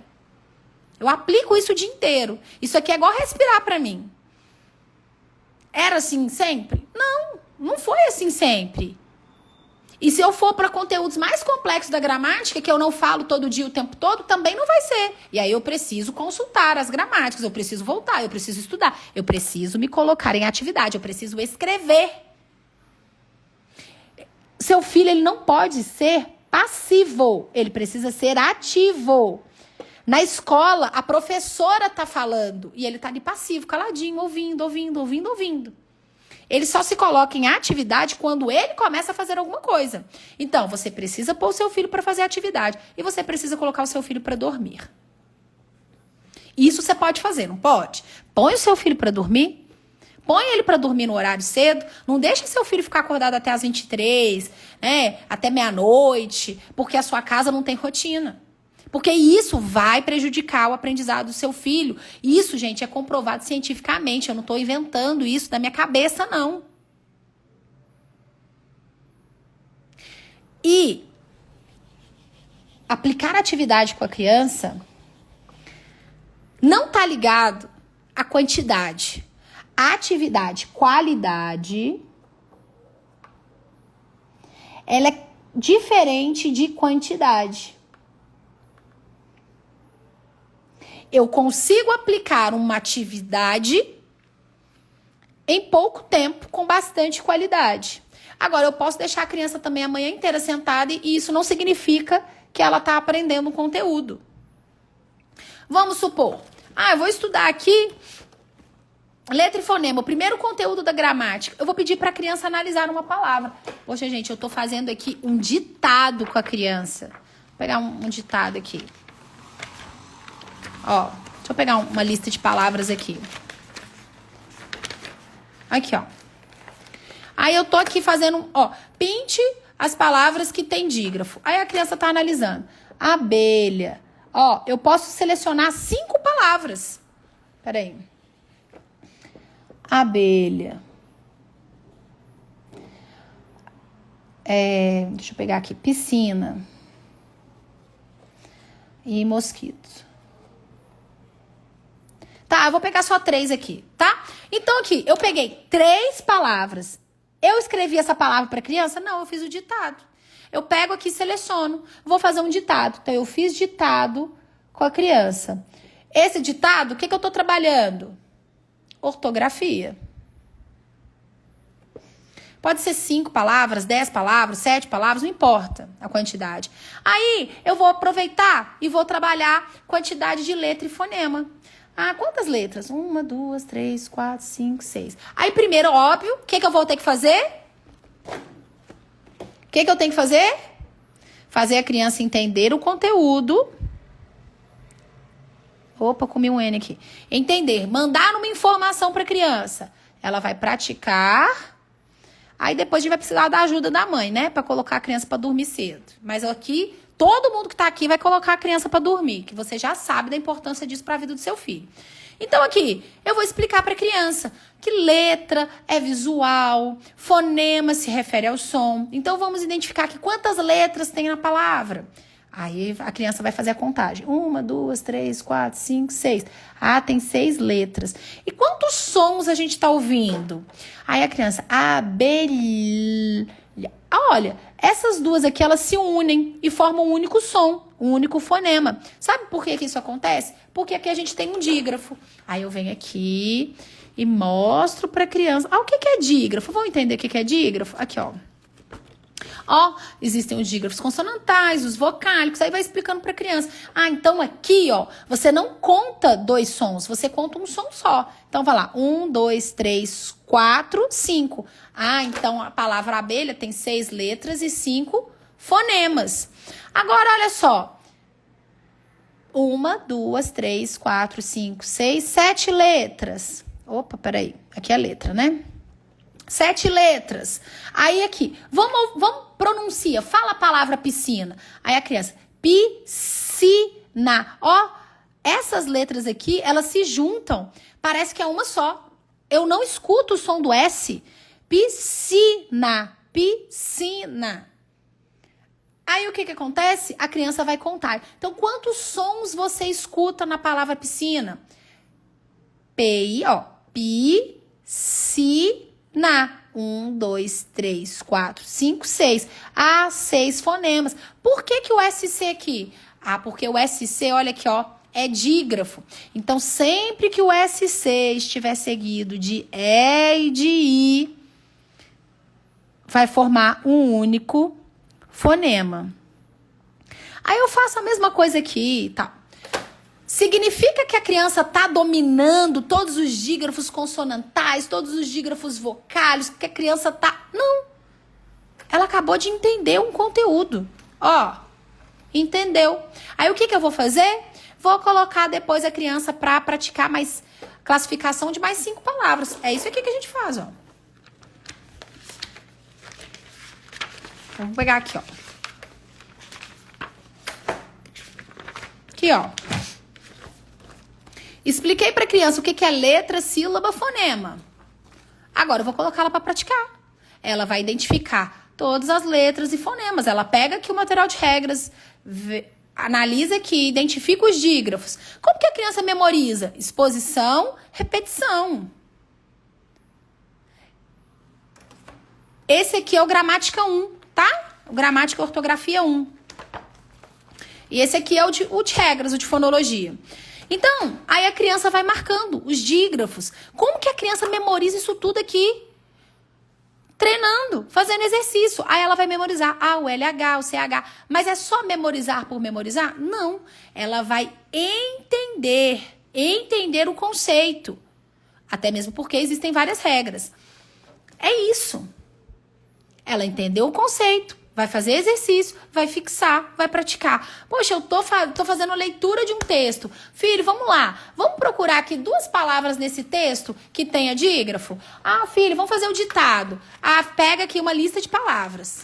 Eu aplico isso o dia inteiro. Isso aqui é igual respirar pra mim. Era assim sempre? Não, não foi assim sempre. E se eu for para conteúdos mais complexos da gramática, que eu não falo todo dia, o tempo todo, também não vai ser. E aí eu preciso consultar as gramáticas, eu preciso voltar, eu preciso estudar, eu preciso me colocar em atividade, eu preciso escrever. Seu filho, ele não pode ser passivo, ele precisa ser ativo. Na escola, a professora tá falando e ele tá ali passivo, caladinho, ouvindo. Ele só se coloca em atividade quando ele começa a fazer alguma coisa. Então, você precisa pôr o seu filho para fazer atividade. E você precisa colocar o seu filho para dormir. Isso você pode fazer, não pode? Põe o seu filho para dormir. Põe ele para dormir no horário cedo. Não deixe seu filho ficar acordado até as 23, né? Até meia-noite. Porque a sua casa não tem rotina. Porque isso vai prejudicar o aprendizado do seu filho. Isso, gente, é comprovado cientificamente. Eu não estou inventando isso da minha cabeça, não. E aplicar atividade com a criança não está ligado à quantidade. A atividade, qualidade, ela é diferente de quantidade. Eu consigo aplicar uma atividade em pouco tempo, com bastante qualidade. Agora, eu posso deixar a criança também a manhã inteira sentada e isso não significa que ela está aprendendo um conteúdo. Vamos supor, eu vou estudar aqui letra e fonema, o primeiro conteúdo da gramática. Eu vou pedir para a criança analisar uma palavra. Poxa, gente, eu estou fazendo aqui um ditado com a criança. Vou pegar um ditado aqui. Ó, deixa eu pegar uma lista de palavras aqui. Aqui, ó. Aí eu tô aqui fazendo, pinte as palavras que tem dígrafo. Aí a criança tá analisando. Abelha. Ó, eu posso selecionar 5 palavras. Peraí. Abelha. Deixa eu pegar aqui. Piscina. E mosquito. Tá, eu vou pegar só 3 aqui, tá? Então aqui, eu peguei 3 palavras. Eu escrevi essa palavra para criança? Não, eu fiz o ditado. Eu pego aqui e seleciono. Vou fazer um ditado. Então, eu fiz ditado com a criança. Esse ditado, o que eu tô trabalhando? Ortografia. Pode ser 5 palavras, 10 palavras, 7 palavras, não importa a quantidade. Aí, eu vou aproveitar e vou trabalhar quantidade de letra e fonema. Quantas letras? 1, 2, 3, 4, 5, 6. Aí, primeiro, óbvio, o que eu vou ter que fazer? O que eu tenho que fazer? Fazer a criança entender o conteúdo. Opa, comi um N aqui. Entender, mandar uma informação para a criança. Ela vai praticar. Aí depois a gente vai precisar da ajuda da mãe, né? Pra colocar a criança pra dormir cedo. Mas aqui, todo mundo que tá aqui vai colocar a criança pra dormir. Que você já sabe da importância disso pra vida do seu filho. Então aqui, eu vou explicar pra criança que letra é visual, fonema se refere ao som. Então vamos identificar aqui quantas letras tem na palavra. Aí a criança vai fazer a contagem. 1, 2, 3, 4, 5, 6. Ah, tem 6 letras. E quantos sons a gente tá ouvindo? Aí a criança, abelha. Olha, essas duas aqui, elas se unem e formam um único som, um único fonema. Sabe por que isso acontece? Porque aqui a gente tem um dígrafo. Aí eu venho aqui e mostro pra criança. Ah, o que é dígrafo? Vamos entender o que é dígrafo? Aqui, ó. Ó, existem os dígrafos consonantais, os vocálicos, aí vai explicando pra criança. Ah, então aqui, ó, você não conta 2 sons, você conta um som só. Então vai lá, 1, 2, 3, 4, 5. Ah, então a palavra abelha tem 6 letras e 5 fonemas. Agora, olha só. 1, 2, 3, 4, 5, 6, 7 letras. Opa, peraí, aqui é a letra, né? 7 letras. Aí aqui, vamos pronuncia, fala a palavra piscina. Aí a criança, piscina. Ó, essas letras aqui, elas se juntam. Parece que é uma só. Eu não escuto o som do S. Piscina, piscina. Aí o que acontece? A criança vai contar. Então, quantos sons você escuta na palavra piscina? P, ó, piscina. 1, 2, 3, 4, 5, 6. Ah, 6 fonemas. Por que o SC aqui? Ah, porque o SC, olha aqui, ó, é dígrafo. Então, sempre que o SC estiver seguido de E e de I, vai formar um único fonema. Aí eu faço a mesma coisa aqui, tá? Significa que a criança está dominando todos os dígrafos consonantais, todos os dígrafos vocálicos, que a criança tá... Não. Ela acabou de entender um conteúdo. Ó, entendeu? Aí o que eu vou fazer? Vou colocar depois a criança para praticar mais classificação de mais 5 palavras. É isso aqui que a gente faz, ó. Vamos pegar aqui, ó. Aqui, ó. Expliquei para a criança o que é letra, sílaba, fonema. Agora eu vou colocá-la para praticar. Ela vai identificar todas as letras e fonemas. Ela pega aqui o material de regras, analisa aqui, identifica os dígrafos. Como que a criança memoriza? Exposição, repetição. Esse aqui é o gramática 1, tá? O gramática ortografia 1. E esse aqui é o de regras, o de fonologia. Então, aí a criança vai marcando os dígrafos. Como que a criança memoriza isso tudo aqui? Treinando, fazendo exercício. Aí ela vai memorizar o LH, o CH. Mas é só memorizar por memorizar? Não. Ela vai entender o conceito. Até mesmo porque existem várias regras. É isso. Ela entendeu o conceito. Vai fazer exercício, vai fixar, vai praticar. Poxa, eu tô fazendo leitura de um texto. Filho, vamos lá. Vamos procurar aqui 2 palavras nesse texto que tenha dígrafo? Ah, filho, vamos fazer o ditado. Ah, pega aqui uma lista de palavras.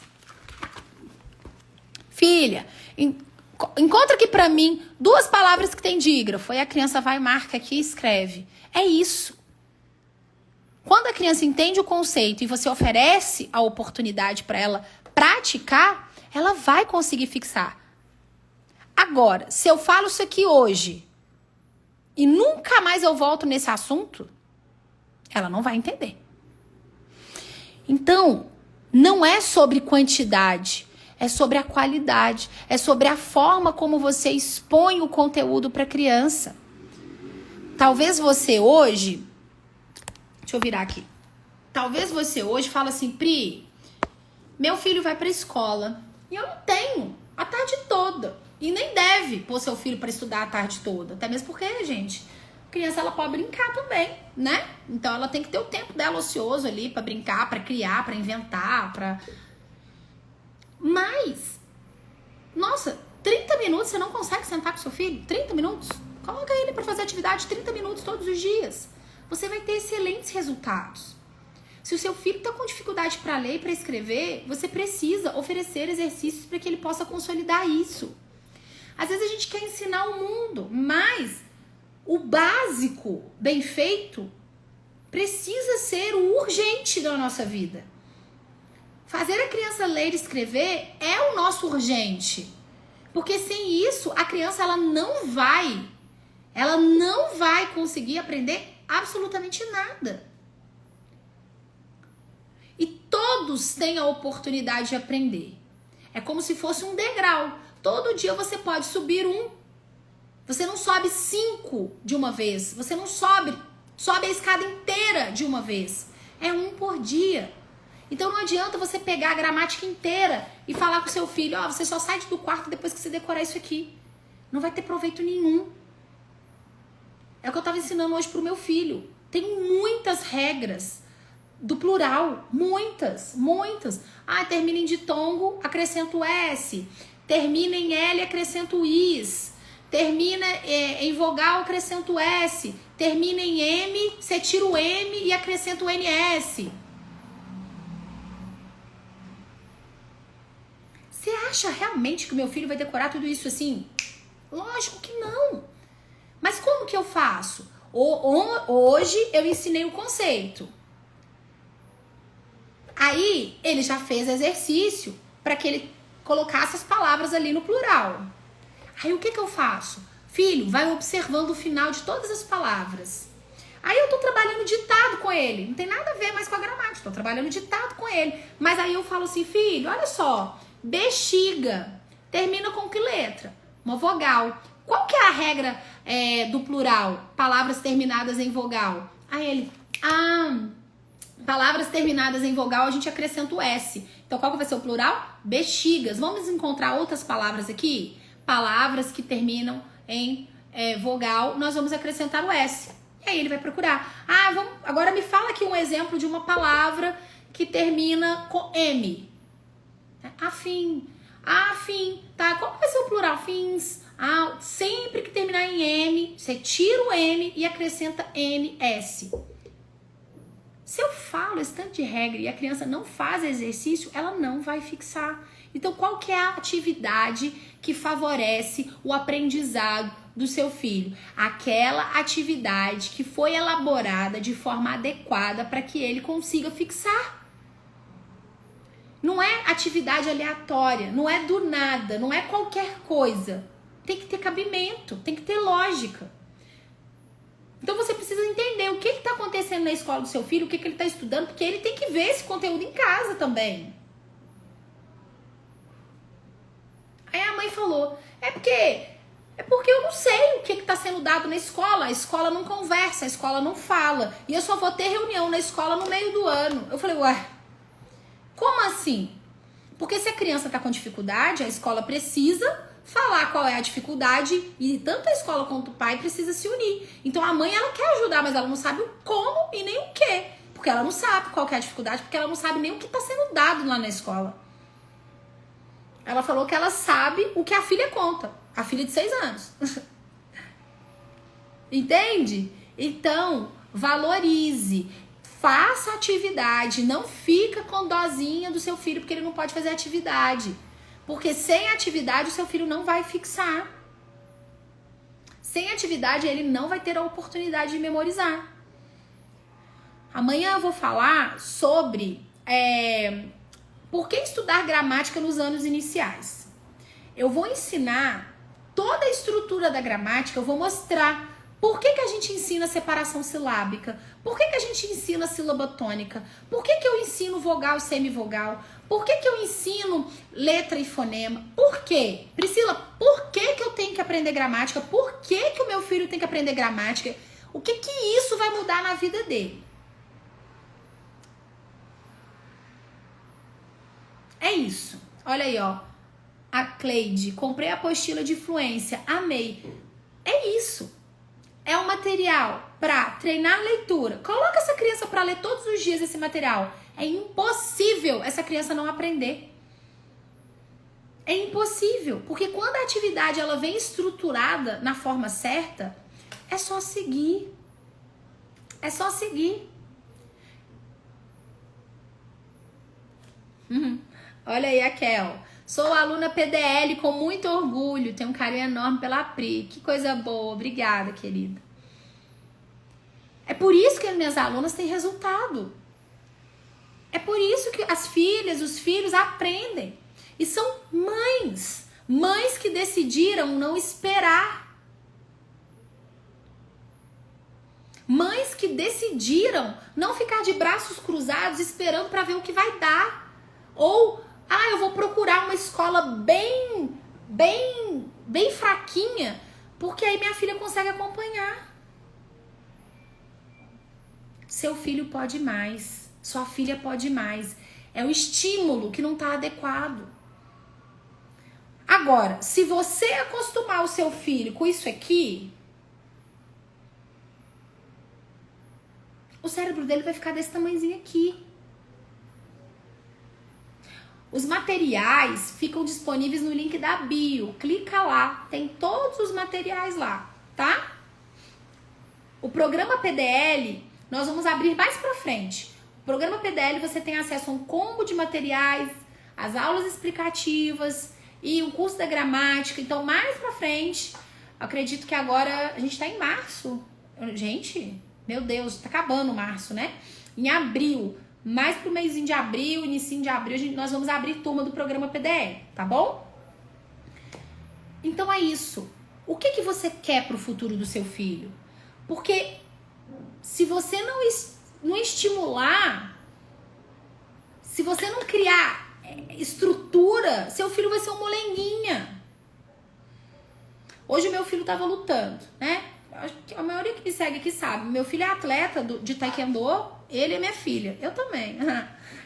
Filha, encontra aqui pra mim 2 palavras que tem dígrafo. Aí a criança vai, marca aqui e escreve. É isso. Quando a criança entende o conceito e você oferece a oportunidade para ela praticar, ela vai conseguir fixar. Agora, se eu falo isso aqui hoje e nunca mais eu volto nesse assunto, ela não vai entender. Então, não é sobre quantidade, é sobre a qualidade, é sobre a forma como você expõe o conteúdo para a criança. Talvez você hoje... Deixa eu virar aqui. Talvez você hoje fala assim, Pri... Meu filho vai pra escola e eu não tenho a tarde toda. E nem deve pôr seu filho pra estudar a tarde toda. Até mesmo porque, gente, a criança ela pode brincar também, né? Então ela tem que ter o tempo dela ocioso ali pra brincar, pra criar, pra inventar, pra... Mas, nossa, 30 minutos você não consegue sentar com seu filho? 30 minutos? Coloca ele pra fazer atividade 30 minutos todos os dias. Você vai ter excelentes resultados. Se o seu filho está com dificuldade para ler e para escrever, você precisa oferecer exercícios para que ele possa consolidar isso. Às vezes a gente quer ensinar o mundo, mas o básico bem feito precisa ser o urgente da nossa vida. Fazer a criança ler e escrever é o nosso urgente. Porque sem isso, a criança ela não vai conseguir aprender absolutamente nada. E todos têm a oportunidade de aprender. É como se fosse um degrau. Todo dia você pode subir um. Você não sobe 5 de uma vez. Você não sobe a escada inteira de uma vez. É um por dia. Então não adianta você pegar a gramática inteira e falar com seu filho, ó, você só sai do quarto depois que você decorar isso aqui. Não vai ter proveito nenhum. É o que eu estava ensinando hoje pro meu filho. Tem muitas regras do plural. Muitas. Ah, termina em ditongo, acrescento S. Termina em L, acrescento is. Termina em vogal, acrescento S. Termina em M, você tira o M e acrescenta o NS. Você acha realmente que o meu filho vai decorar tudo isso assim? Lógico que não. Mas como que eu faço? Hoje eu ensinei o conceito. Aí ele já fez exercício para que ele colocasse as palavras ali no plural. Aí o que eu faço? Filho, vai observando o final de todas as palavras. Aí eu tô trabalhando ditado com ele. Não tem nada a ver mais com a gramática. Tô trabalhando ditado com ele. Mas aí eu falo assim, filho, olha só. Bexiga. Termina com que letra? Uma vogal. Qual que é a regra do plural? Palavras terminadas em vogal. Aí ele, palavras terminadas em vogal a gente acrescenta o S. Então qual que vai ser o plural? Bexigas. Vamos encontrar outras palavras aqui? Palavras que terminam em vogal, nós vamos acrescentar o S. E aí ele vai procurar. Agora me fala aqui um exemplo de uma palavra que termina com M. Afim. Tá, qual vai ser o plural? Fins. Sempre que terminar em M, você tira o M e acrescenta NS. Se eu falo esse tanto de regra e a criança não faz exercício, ela não vai fixar. Então, qual que é a atividade que favorece o aprendizado do seu filho? Aquela atividade que foi elaborada de forma adequada para que ele consiga fixar. Não é atividade aleatória, não é do nada, não é qualquer coisa. Tem que ter cabimento, tem que ter lógica. Então você precisa entender o que está acontecendo na escola do seu filho, o que ele está estudando, porque ele tem que ver esse conteúdo em casa também. Aí a mãe falou, é porque eu não sei o que está sendo dado na escola. A escola não conversa, a escola não fala. E eu só vou ter reunião na escola no meio do ano. Eu falei, ué, como assim? Porque se a criança está com dificuldade, a escola precisa falar qual é a dificuldade e tanto a escola quanto o pai precisa se unir. Então a mãe, ela quer ajudar, mas ela não sabe o como e nem o que. Porque ela não sabe qual que é a dificuldade, porque ela não sabe nem o que está sendo dado lá na escola. Ela falou que ela sabe o que a filha conta. A filha de 6 anos. Entende? Então, valorize. Faça atividade. Não fica com dozinha do seu filho porque ele não pode fazer atividade. Porque sem atividade o seu filho não vai fixar. Sem atividade ele não vai ter a oportunidade de memorizar. Amanhã eu vou falar sobre por que estudar gramática nos anos iniciais. Eu vou ensinar toda a estrutura da gramática, eu vou mostrar por que a gente ensina separação silábica, por que a gente ensina sílaba tônica, por que eu ensino vogal e semivogal, por que eu ensino letra e fonema, por quê? Priscila, por que eu tenho que aprender gramática, por que o meu filho tem que aprender gramática, o que isso vai mudar na vida dele? É isso, olha aí, ó. A Cleide, comprei a apostila de fluência, amei. É isso. É um material para treinar leitura. Coloca essa criança para ler todos os dias esse material. É impossível essa criança não aprender. É impossível, porque quando a atividade ela vem estruturada na forma certa, é só seguir. É só seguir. Olha aí a Kel. Sou aluna PDL com muito orgulho. Tenho um carinho enorme pela Pri. Que coisa boa. Obrigada, querida. É por isso que as minhas alunas têm resultado. É por isso que as filhas, os filhos aprendem. E são mães. Mães que decidiram não esperar. Mães que decidiram não ficar de braços cruzados esperando para ver o que vai dar. Ou, eu vou procurar uma escola bem fraquinha, porque aí minha filha consegue acompanhar. Seu filho pode mais. Sua filha pode mais. É o estímulo que não está adequado. Agora, se você acostumar o seu filho com isso aqui, o cérebro dele vai ficar desse tamanhozinho aqui. Os materiais ficam disponíveis no link da bio. Clica lá, tem todos os materiais lá, tá? O programa PDL, nós vamos abrir mais pra frente. O programa PDL você tem acesso a um combo de materiais, as aulas explicativas e um curso da gramática. Então, mais pra frente, acredito que agora a gente tá em março. Gente, meu Deus, tá acabando março, né? Em abril, mais pro mêsinho de abril, inicinho de abril, nós vamos abrir turma do programa PDL, tá bom? Então é isso. O que você quer pro futuro do seu filho? Porque se você não estimular, se você não criar estrutura, seu filho vai ser um molenguinha. Hoje o meu filho tava lutando, né? Acho que a maioria que me segue aqui sabe. Meu filho é atleta de taekwondo, ele é minha filha. Eu também.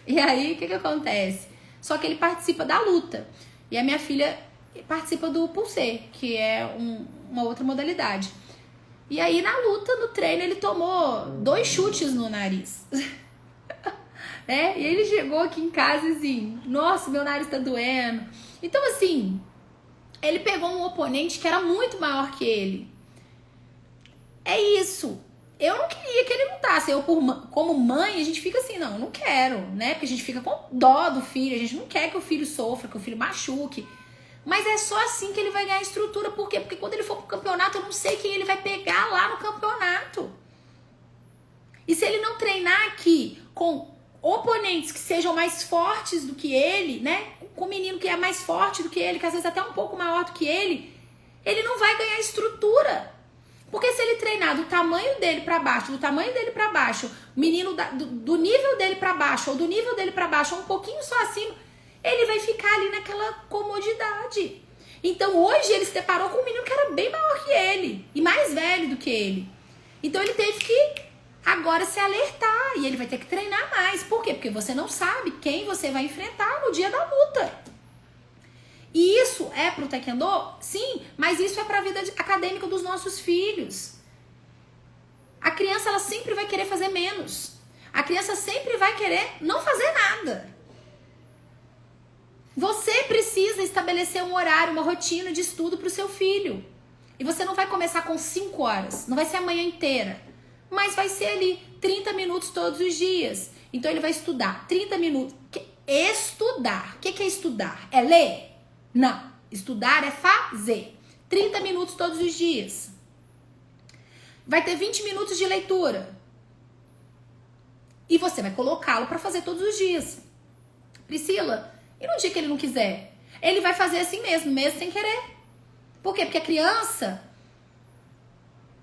E aí, o que acontece? Só que ele participa da luta. E a minha filha participa do pulsê, que é uma outra modalidade. E aí, na luta, no treino, ele tomou 2 chutes no nariz. E ele chegou aqui em casa assim, nossa, meu nariz tá doendo. Então, assim, ele pegou um oponente que era muito maior que ele. É isso. Eu não queria que ele lutasse. Eu, como mãe, a gente fica assim, não quero, né? Porque a gente fica com dó do filho, a gente não quer que o filho sofra, que o filho machuque. Mas é só assim que ele vai ganhar estrutura. Por quê? Porque quando ele for pro campeonato, eu não sei quem ele vai pegar lá no campeonato. E se ele não treinar aqui com oponentes que sejam mais fortes do que ele, né? Com um menino que é mais forte do que ele, que às vezes até um pouco maior do que ele não vai ganhar estrutura. Porque se ele treinar do tamanho dele pra baixo, menino do nível dele pra baixo, ou do nível dele pra baixo, ou um pouquinho só acima, ele vai ficar ali naquela comodidade. Então hoje ele se deparou com um menino que era bem maior que ele, e mais velho do que ele. Então ele teve que agora se alertar, e ele vai ter que treinar mais. Por quê? Porque você não sabe quem você vai enfrentar no dia da luta. E isso é pro taekwondo? Sim, mas isso é pra vida acadêmica dos nossos filhos. A criança, ela sempre vai querer fazer menos. A criança sempre vai querer não fazer nada. Você precisa estabelecer um horário, uma rotina de estudo pro seu filho. E você não vai começar com 5 horas, não vai ser a manhã inteira. Mas vai ser ali 30 minutos todos os dias. Então ele vai estudar 30 minutos. Estudar. O que é estudar? É ler? Não, estudar é fazer. 30 minutos todos os dias. Vai ter 20 minutos de leitura. E você vai colocá-lo para fazer todos os dias. Priscila, e no dia que ele não quiser? Ele vai fazer assim mesmo sem querer. Por quê? Porque a criança,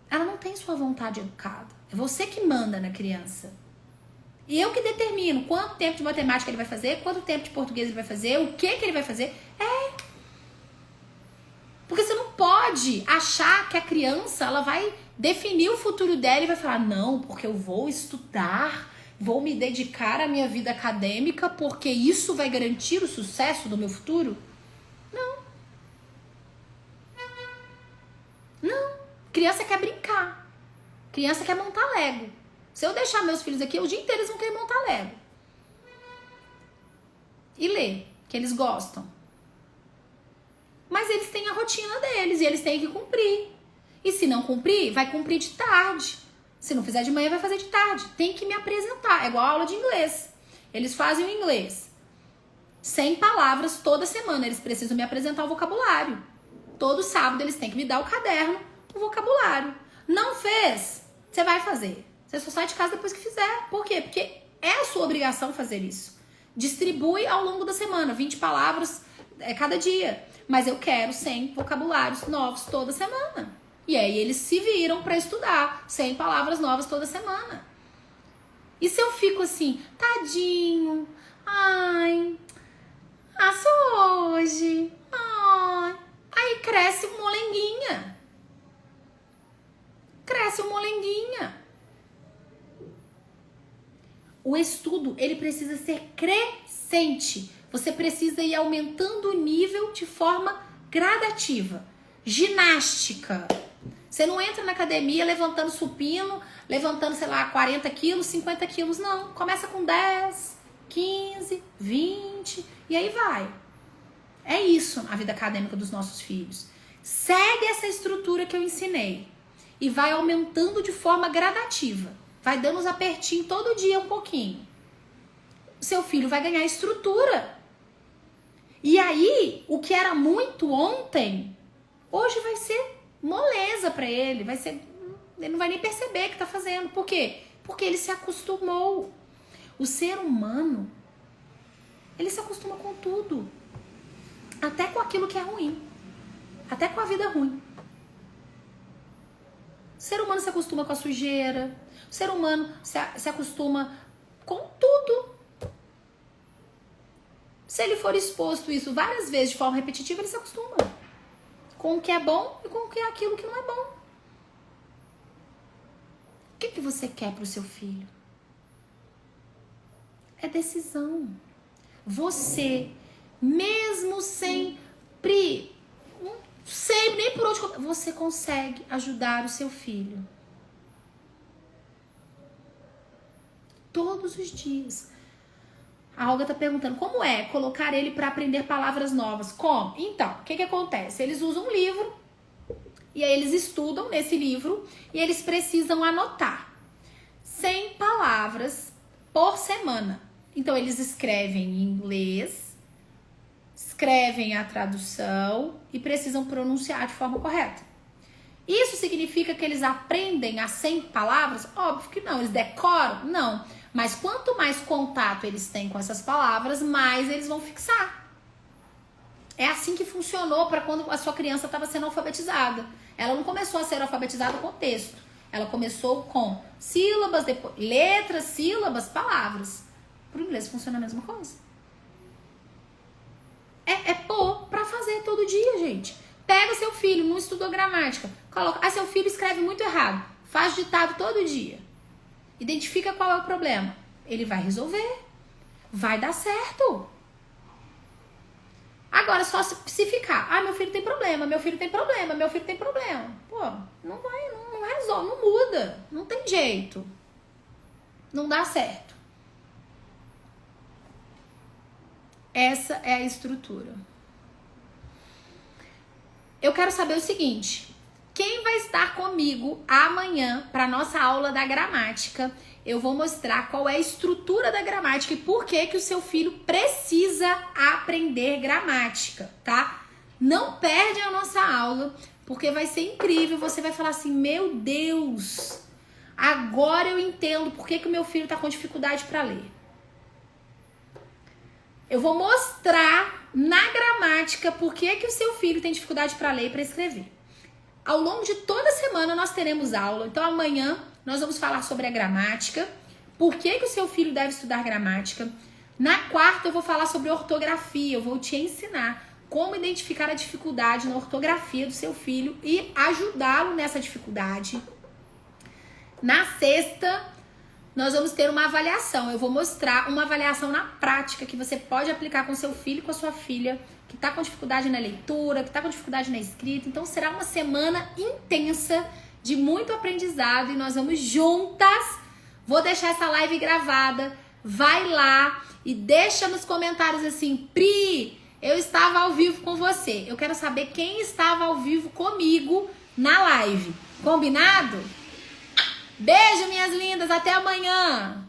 ela não tem sua vontade educada. É você que manda na criança. E eu que determino quanto tempo de matemática ele vai fazer, quanto tempo de português ele vai fazer, o que ele vai fazer. Porque você não pode achar que a criança, ela vai definir o futuro dela e vai falar, não, porque eu vou estudar, vou me dedicar à minha vida acadêmica, porque isso vai garantir o sucesso do meu futuro. Não. Criança quer brincar. Criança quer montar Lego. Se eu deixar meus filhos aqui, o dia inteiro eles vão querer montar Lego. E ler, que eles gostam. Mas eles têm a rotina deles e eles têm que cumprir. E se não cumprir, vai cumprir de tarde. Se não fizer de manhã, vai fazer de tarde. Tem que me apresentar. É igual a aula de inglês. Eles fazem o inglês. 100 palavras toda semana. Eles precisam me apresentar o vocabulário. Todo sábado eles têm que me dar o caderno, o vocabulário. Não fez? Você vai fazer. Você só sai de casa depois que fizer. Por quê? Porque é a sua obrigação fazer isso. Distribui ao longo da semana, 20 palavras cada dia. Mas eu quero 100 vocabulários novos toda semana. E aí eles se viram para estudar 100 palavras novas toda semana. E se eu fico assim, tadinho, ai, só hoje, ai. Aí cresce uma molenguinha. Cresce uma molenguinha. O estudo, ele precisa ser crescente. Você precisa ir aumentando o nível de forma gradativa. Ginástica. Você não entra na academia levantando supino, levantando, sei lá, 40 quilos, 50 quilos, não. Começa com 10, 15, 20 e aí vai. É isso a vida acadêmica dos nossos filhos. Segue essa estrutura que eu ensinei e vai aumentando de forma gradativa. Vai dando uns apertinhos todo dia um pouquinho. Seu filho vai ganhar estrutura. E aí, o que era muito ontem, hoje vai ser moleza pra ele. Ele não vai nem perceber que tá fazendo. Por quê? Porque ele se acostumou. O ser humano, ele se acostuma com tudo. Até com aquilo que é ruim. Até com a vida ruim. O ser humano se acostuma com a sujeira. O ser humano se acostuma com tudo. Se ele for exposto isso várias vezes de forma repetitiva, ele se acostuma. Com o que é bom e com o que é aquilo que não é bom. O que você quer para o seu filho? É decisão. Você, mesmo sempre, não sei nem por onde, você consegue ajudar o seu filho. Todos os dias. A Olga tá perguntando, como é colocar ele para aprender palavras novas? Como? Então, o que acontece? Eles usam um livro, e aí eles estudam nesse livro, e eles precisam anotar 100 palavras por semana. Então, eles escrevem em inglês, escrevem a tradução, e precisam pronunciar de forma correta. Isso significa que eles aprendem as 100 palavras? Óbvio que não. Eles decoram? Não. Mas quanto mais contato eles têm com essas palavras, mais eles vão fixar. É assim que funcionou para quando a sua criança estava sendo alfabetizada. Ela não começou a ser alfabetizada com texto. Ela começou com sílabas, depois, letras, sílabas, palavras. Para o inglês funciona a mesma coisa. É pôr para fazer todo dia, gente. Pega seu filho, não estudou gramática, coloca, seu filho escreve muito errado, faz ditado todo dia. Identifica qual é o problema. Ele vai resolver. Vai dar certo. Agora, só se ficar, meu filho tem problema, meu filho tem problema, meu filho tem problema. Pô, não resolve, não muda. Não tem jeito. Não dá certo. Essa é a estrutura. Eu quero saber o seguinte. Quem vai estar comigo amanhã para nossa aula da gramática? Eu vou mostrar qual é a estrutura da gramática e por que o seu filho precisa aprender gramática, tá? Não perde a nossa aula, porque vai ser incrível. Você vai falar assim, meu Deus, agora eu entendo por que o meu filho tá com dificuldade para ler. Eu vou mostrar na gramática por que o seu filho tem dificuldade para ler e para escrever. Ao longo de toda semana nós teremos aula. Então amanhã nós vamos falar sobre a gramática. Por que o seu filho deve estudar gramática. Na quarta eu vou falar sobre ortografia. Eu vou te ensinar como identificar a dificuldade na ortografia do seu filho e ajudá-lo nessa dificuldade. Na sexta nós vamos ter uma avaliação. Eu vou mostrar uma avaliação na prática que você pode aplicar com seu filho e com a sua filha que está com dificuldade na leitura, que está com dificuldade na escrita. Então será uma semana intensa de muito aprendizado e nós vamos juntas. Vou deixar essa live gravada. Vai lá e deixa nos comentários assim, Pri, eu estava ao vivo com você. Eu quero saber quem estava ao vivo comigo na live. Combinado? Beijo, minhas lindas. Até amanhã.